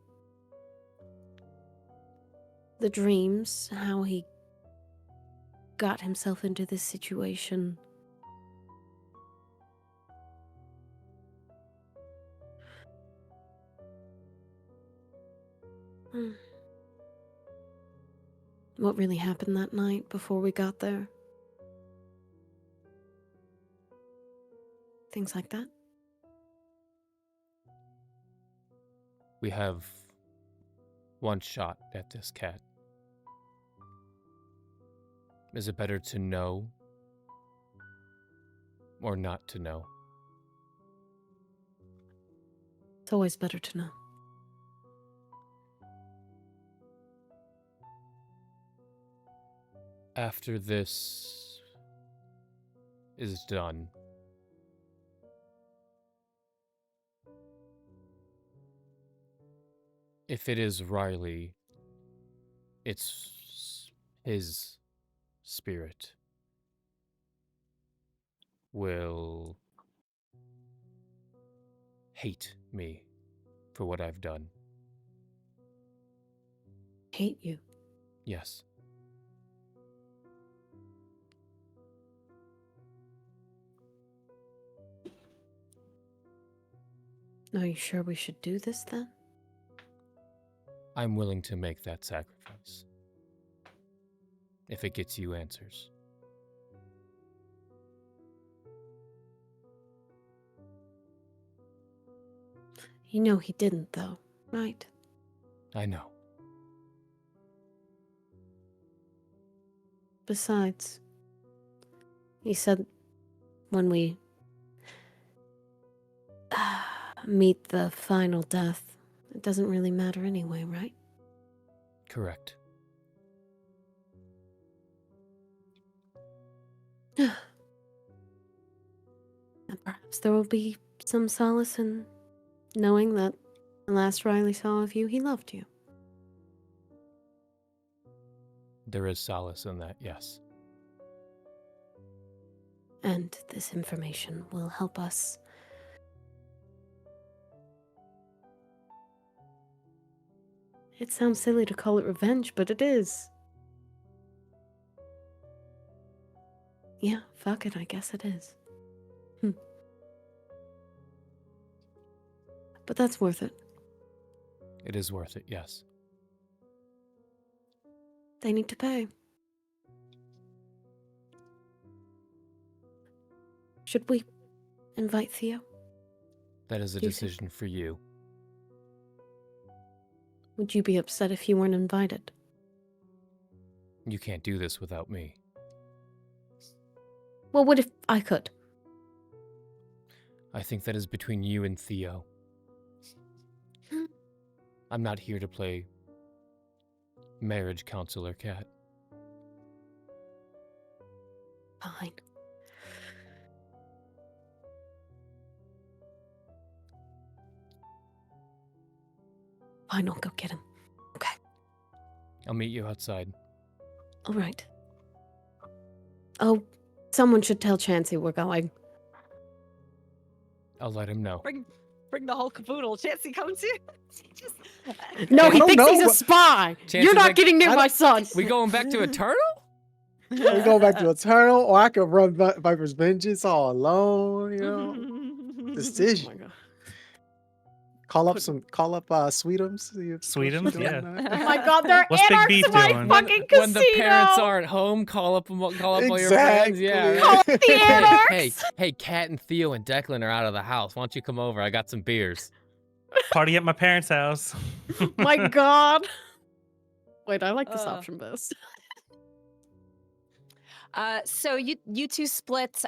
The dreams, how he got himself into this situation. What really happened that night before we got there? things like that. We have one shot at this cat. Is it better to know or not to know? It's always better to know. After this is done, if it is Riley, it's his spirit will hate me for what I've done. Hate you. Yes. Are you sure we should do this then? I'm willing to make that sacrifice. If it gets you answers. You know he didn't, though, right? I know. Besides, he said when we meet the final death, it doesn't really matter anyway, right? Correct. And perhaps there will be some solace in knowing that the last Riley saw of you, he loved you. There is solace in that, yes. And this information will help us. It sounds silly to call it revenge, but it is. Yeah, fuck it, I guess it is. But that's worth it. It is worth it, yes. They need to pay. Should we invite Theo? That is a Do you think- decision for you. Would you be upset if you weren't invited? You can't do this without me. Well, what if I could? I think that is between you and Theo. I'm not here to play marriage counselor, Cat. Fine. Fine, I'll go get him. Okay. I'll meet you outside. All right. Oh, someone should tell Chancie we're going. I'll let him know. Bring the whole caboodle. Chancie comes here. No, I he don't thinks know he's a what- spy. Chancie's You're not like, getting near I my don't- son. We going back to Eternal? We go back to Eternal, or I could run Viper's Vengeance all alone, you know. Decision. Oh my God. Call up Sweetums. Sweetums, yeah. Oh my God, they're What's Big anarchs Beef in my doing? fucking casino. When the parents aren't home, call up all your friends. Yeah. Exactly. Call up the anarchs. Hey, Kat and Theo and Declan are out of the house. Why don't you come over? I got some beers. Party at my parents' house. My God. Wait, I like this Uh. option best. So you two split.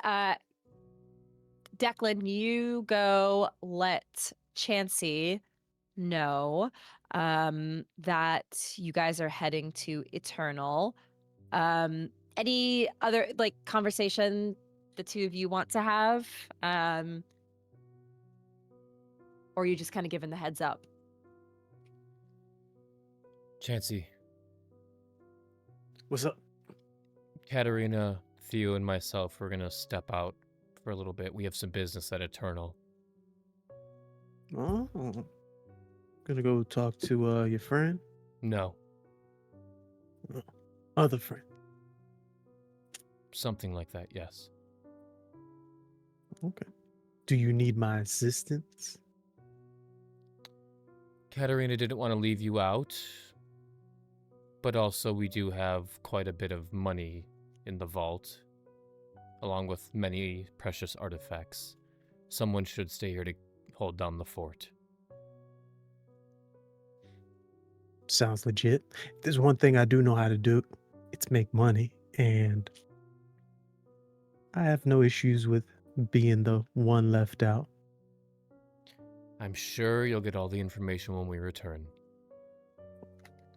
Declan, you go let Chancie know that you guys are heading to Eternal. Any other conversation the two of you want to have? Or are you just kind of giving the heads up? Chancie, What's up? Katerina, Theo, and myself are gonna step out for a little bit. We have some business at Eternal. Oh, gonna go talk to your friend, No, other friend. something like that, yes. Okay. Do you need my assistance? Katerina didn't want to leave you out, but also we do have quite a bit of money in the vault, along with many precious artifacts. someone should stay here to hold down the fort. Sounds legit. If there's one thing I do know how to do, it's make money, and I have no issues with being the one left out. I'm sure you'll get all the information when we return.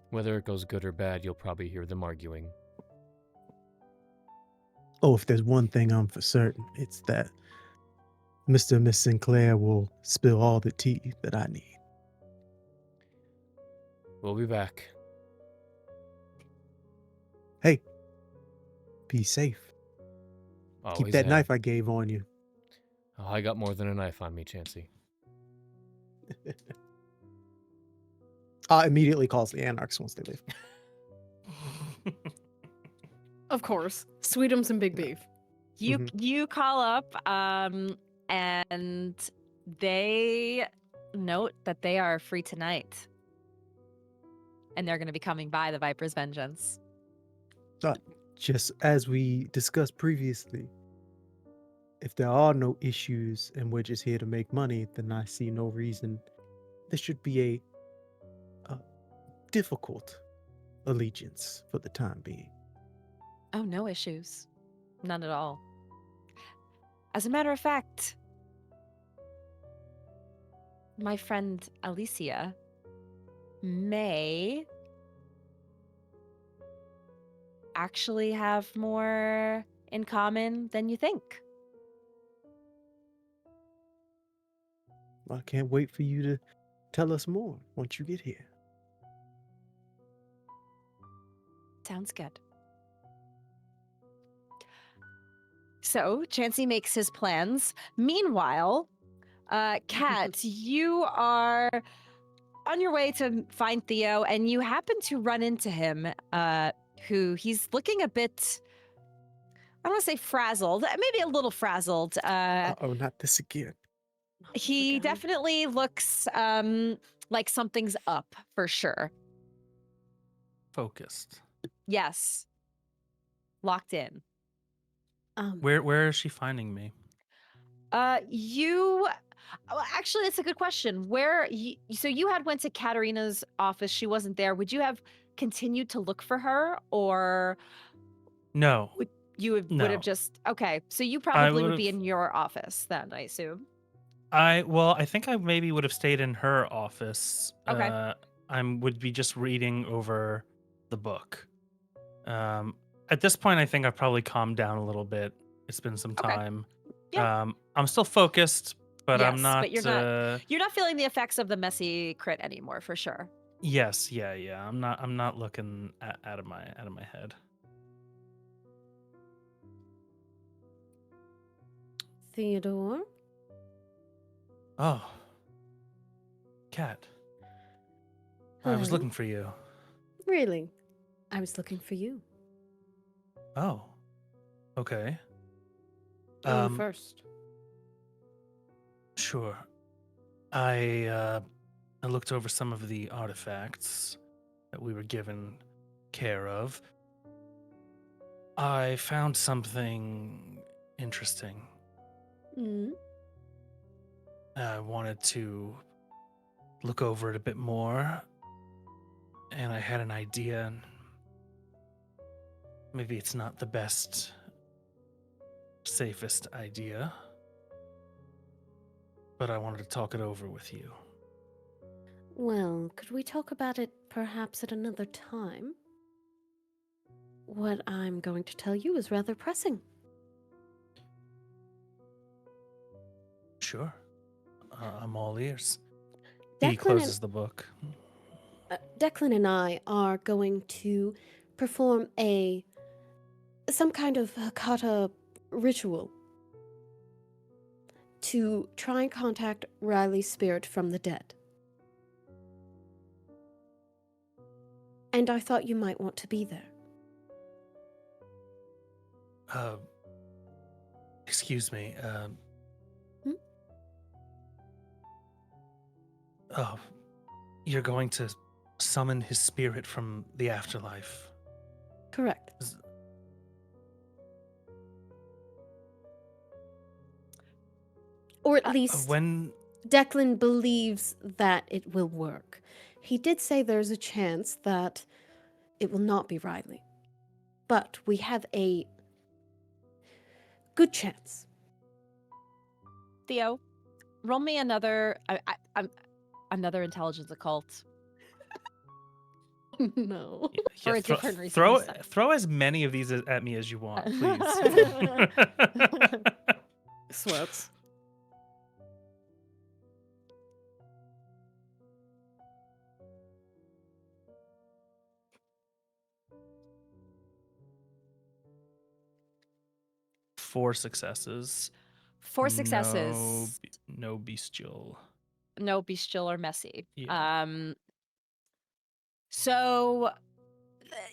Whether it goes good or bad, you'll probably hear them arguing. Oh, if there's one thing I'm for certain, it's that Mr. and Miss Sinclair will spill all the tea that I need. We'll be back. Hey, be safe. Always Keep that have. knife I gave on you. Oh, I got more than a knife on me, Chancie. Immediately calls the Anarchs once they leave. Of course. Sweetums and big beef. You call up, and they note that they are free tonight, and they're going to be coming by the Viper's Vengeance. Just as we discussed previously, if there are no issues and we're just here to make money, then I see no reason there should be a difficult allegiance for the time being. Oh, no issues. None at all. As a matter of fact, my friend Alicia may actually have more in common than you think. I can't wait for you to tell us more once you get here. Sounds good. So, Chancie makes his plans. Meanwhile, Kat, you are on your way to find Theo, and you happen to run into him, who he's looking a bit, I don't want to say frazzled, maybe a little frazzled. Oh, not this again. He Again. definitely looks like something's up, for sure. Focused. Yes. Locked in. Where is she finding me? Actually, that's a good question. So you had went to Katerina's office. She wasn't there. Would you have continued to look for her, or No. would No. have just, okay. So you probably would be would've- in your office then, I assume. I think I maybe would have stayed in her office. Okay. I would be just reading over the book. At this point, I think I've probably calmed down a little bit. It's been some Okay. time. Yeah. I'm still focused, but I'm Yes, not. but you're not feeling the effects of the messy crit anymore, for sure. Yes, yeah. I'm not looking out of my head. Theodore? Oh, Kat. I was Hello? looking for you. Really? I was looking for you. Oh, okay. You first. Sure. I looked over some of the artifacts that we were given care of. I found something interesting. Mm. I wanted to look over it a bit more, and I had an idea. Maybe it's not the best, safest idea, but I wanted to talk it over with you. Well, could we talk about it perhaps at another time? What I'm going to tell you is rather pressing. Sure. I'm all ears. Declan He closes the book. Declan and I are going to perform some kind of Hecata ritual to try and contact Riley's spirit from the dead. And I thought you might want to be there. Excuse me. Oh, you're going to summon his spirit from the afterlife. Correct. Or at least When Declan believes that it will work. He did say there's a chance that it will not be Riley. But we have a good chance. Theo, roll me another. Another intelligence occult. No. For a different reason throw this time. throw as many of these at me as you want, please. Sweats. Four successes. 4 successes. No bestial. No bestial or messy. Yeah. So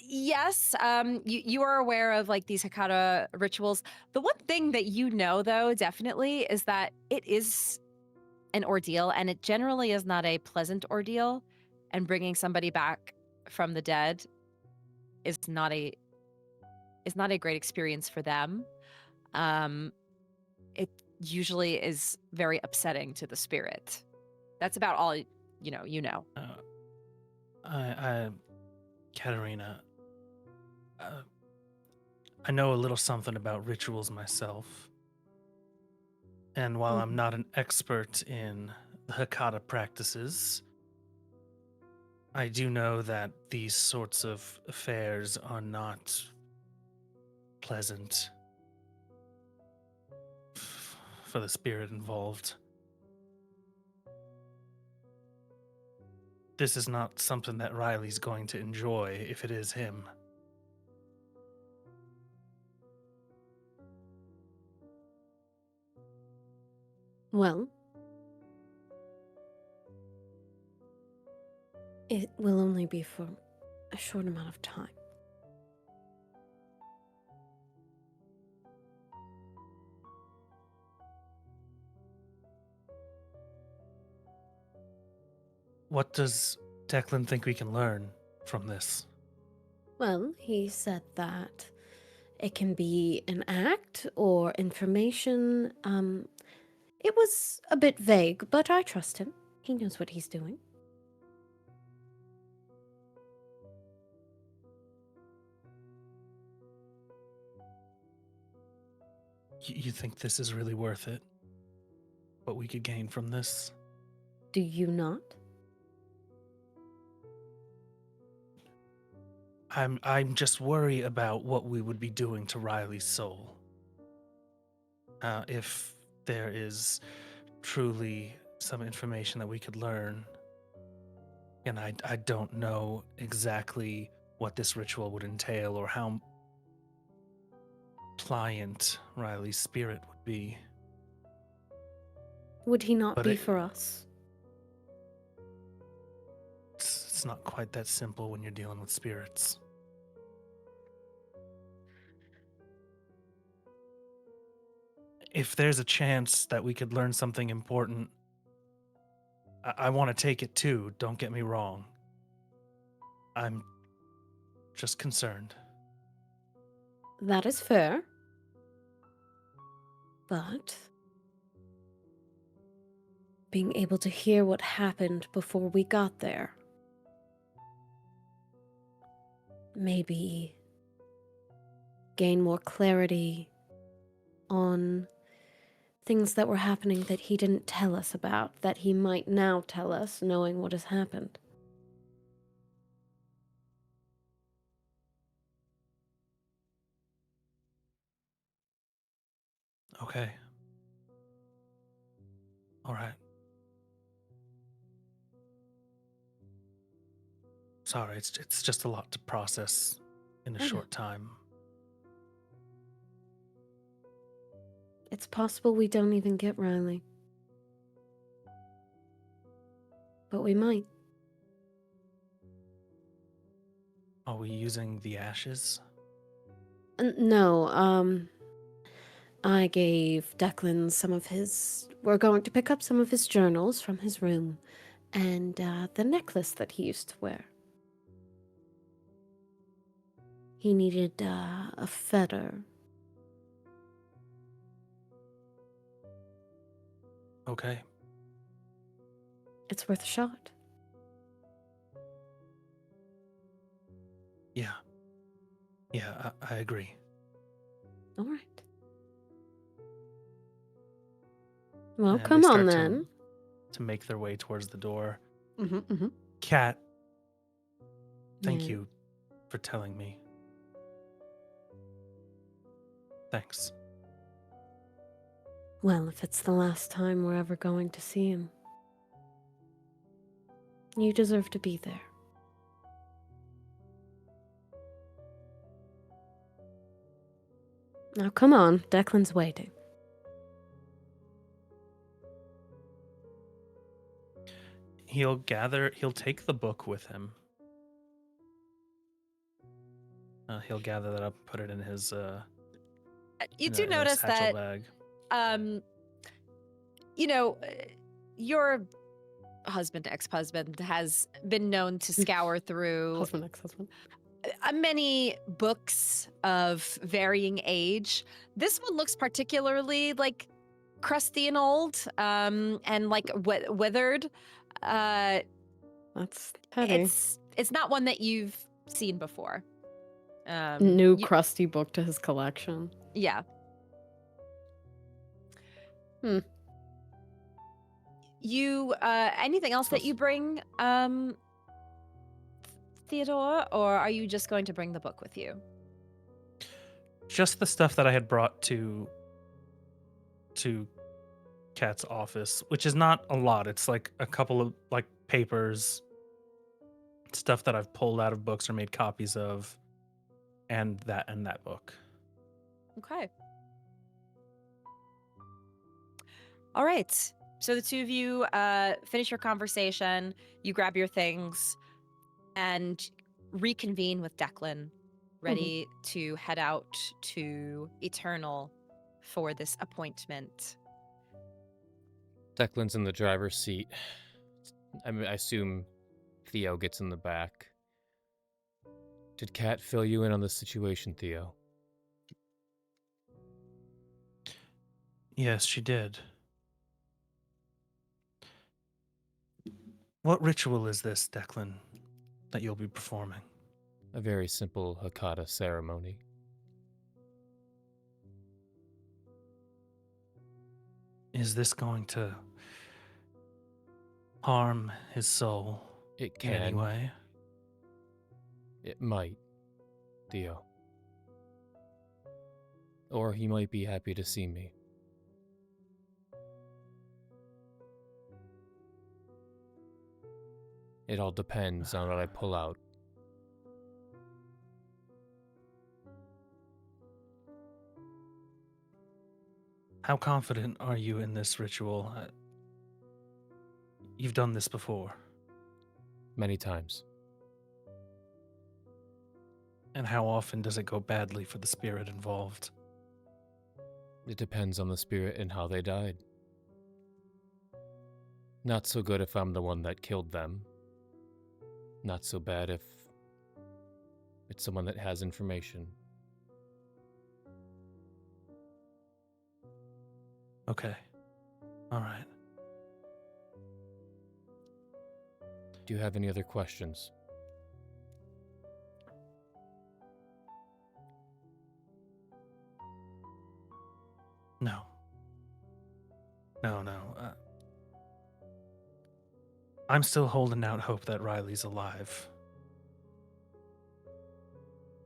yes, you are aware of like these Hecata rituals. The one thing that you know though definitely is that it is an ordeal, and it generally is not a pleasant ordeal, and bringing somebody back from the dead is not a great experience for them. It usually is very upsetting to the spirit. That's about all you know. Katerina, I know a little something about rituals myself. And while I'm not an expert in the Hecata practices, I do know that these sorts of affairs are not pleasant for the spirit involved. This is not something that Riley's going to enjoy if it is him. Well, it will only be for a short amount of time. What does Declan think we can learn from this? Well, he said that it can be an act or information. It was a bit vague, but I trust him. He knows what he's doing. You think this is really worth it? What we could gain from this? Do you not? I'm just worried about what we would be doing to Riley's soul. If there is truly some information that we could learn, and I don't know exactly what this ritual would entail or how pliant Riley's spirit would be. Would he not But be it- for us? It's not quite that simple when you're dealing with spirits. If there's a chance that we could learn something important, I want to take it too, don't get me wrong. I'm just concerned. That is fair. But being able to hear what happened before we got there, maybe gain more clarity on things that were happening that he didn't tell us about, that he might now tell us, knowing what has happened. Okay. All right. Sorry, it's just a lot to process in a I know. short time. It's possible we don't even get Riley. But we might. Are we using the ashes? No, I gave Declan some of his... We're going to pick up some of his journals from his room, and the necklace that he used to wear. He needed a feather. Okay. It's worth a shot. Yeah. Yeah, I agree. All right. Well, And they come on start then. To make their way towards the door. Mm-hmm, mm-hmm. Cat, thank Yeah. you for telling me. Thanks. Well, if it's the last time we're ever going to see him, you deserve to be there. Now, come on. Declan's waiting. He'll take the book with him. He'll gather that up, put it in his You in do a notice satchel that, bag. Your husband, ex-husband, has been known to scour through Husband, ex-husband. many books of varying age. This one looks particularly like crusty and old, and like withered. That's petty. It's not one that you've seen before. New crusty book to his collection. Yeah. You anything else that you bring, Theodore, or are you just going to bring the book with you? Just the stuff that I had brought to Kat's office, which is not a lot. It's like a couple of like papers, stuff that I've pulled out of books or made copies of, and that book. Okay. All right. So the two of you finish your conversation, you grab your things, and reconvene with Declan, ready to head out to Eternal for this appointment. Declan's in the driver's seat. I assume Theo gets in the back. Did Kat fill you in on the situation, Theo? Yes, she did. What ritual is this, Declan, that you'll be performing? A very simple Hecata ceremony. Is this going to harm his soul It in any can. way? It might, Theo. Or he might be happy to see me. It all depends on what I pull out. How confident are you in this ritual? You've done this before. Many times. And how often does it go badly for the spirit involved? It depends on the spirit and how they died. Not so good if I'm the one that killed them. Not so bad if it's someone that has information. Okay. All right. Do you have any other questions? No. No. I'm still holding out hope that Riley's alive.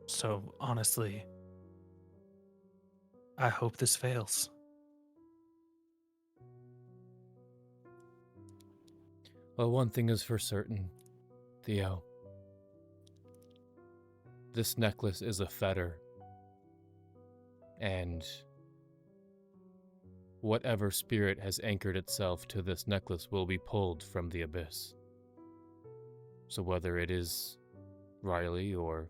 So, honestly, I hope this fails. Well, one thing is for certain, Theo. This necklace is a fetter. And whatever spirit has anchored itself to this necklace will be pulled from the abyss. So whether it is Riley or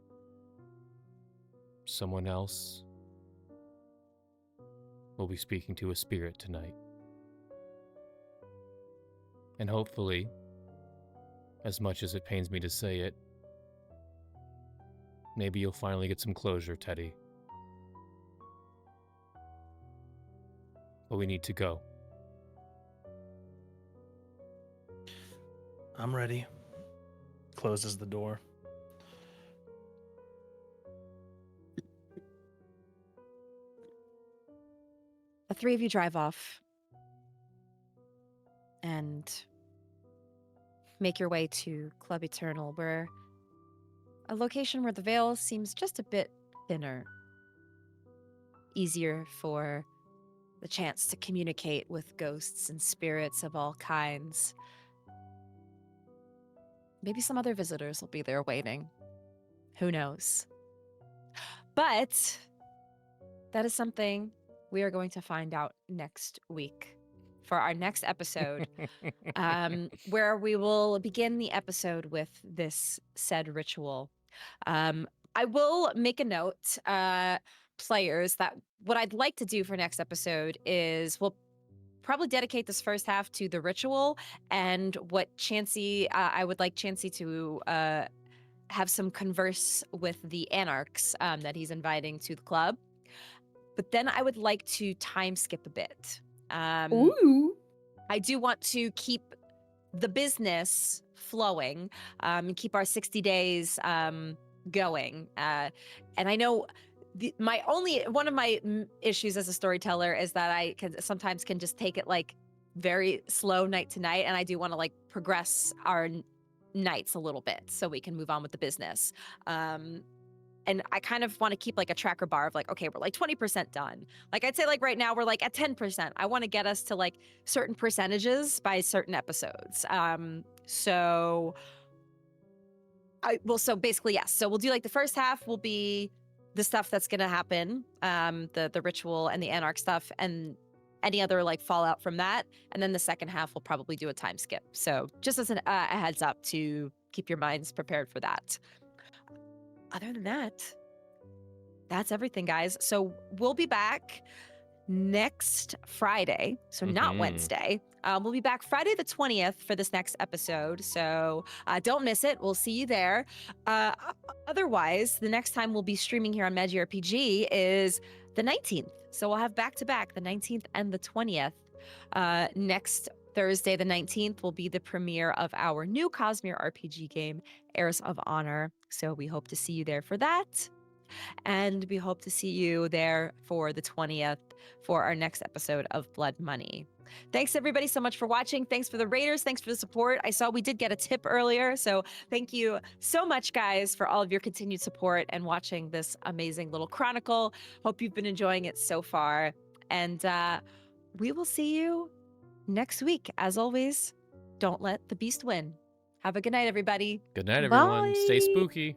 someone else, we'll be speaking to a spirit tonight. And hopefully, as much as it pains me to say it, maybe you'll finally get some closure, Teddy. But we need to go. I'm ready. Closes the door. The three of you drive off and make your way to Club Eternal, where a location where the veil seems just a bit thinner. Easier for the chance to communicate with ghosts and spirits of all kinds. Maybe some other visitors will be there waiting. Who knows? But that is something we are going to find out next week for our next episode, where we will begin the episode with this said ritual. I will make a note, players, that what I'd like to do for next episode is we'll probably dedicate this first half to the ritual, and what Chancie, I would like Chancie to have some converse with the Anarchs that he's inviting to the club. But then I would like to time skip a bit. Ooh. I do want to keep the business flowing and keep our 60 days going. And I know one of my issues as a storyteller is that I sometimes can just take it like very slow night to night, and I do want to like progress our nights a little bit so we can move on with the business. And I kind of want to keep like a tracker bar of like, okay, we're like 20% done. Like I'd say like right now we're like at 10%. I want to get us to like certain percentages by certain episodes. So basically, yes. So we'll do like the first half will be the stuff that's going to happen, the ritual and the Anarch stuff and any other like fallout from that. And then the second half we'll probably do a time skip. So just as a heads up to keep your minds prepared for that. Other than that, that's everything, guys. So we'll be back next Friday, so not Wednesday. We'll be back Friday the 20th for this next episode, so don't miss it. We'll see you there. Otherwise, the next time we'll be streaming here on MagiRPG is the 19th. So we'll have back-to-back, the 19th and the 20th. Next Thursday, the 19th, will be the premiere of our new Cosmere RPG game, Heirs of Honor. So we hope to see you there for that. And we hope to see you there for the 20th for our next episode of Blood Money. Thanks everybody so much for watching. Thanks for the raiders. Thanks for the support. I saw we did get a tip earlier. So thank you so much, guys, for all of your continued support and watching this amazing little chronicle. Hope you've been enjoying it so far. And we will see you next week. As always, don't let the beast win. Have a good night, everybody. Good night, everyone. Stay Bye. spooky.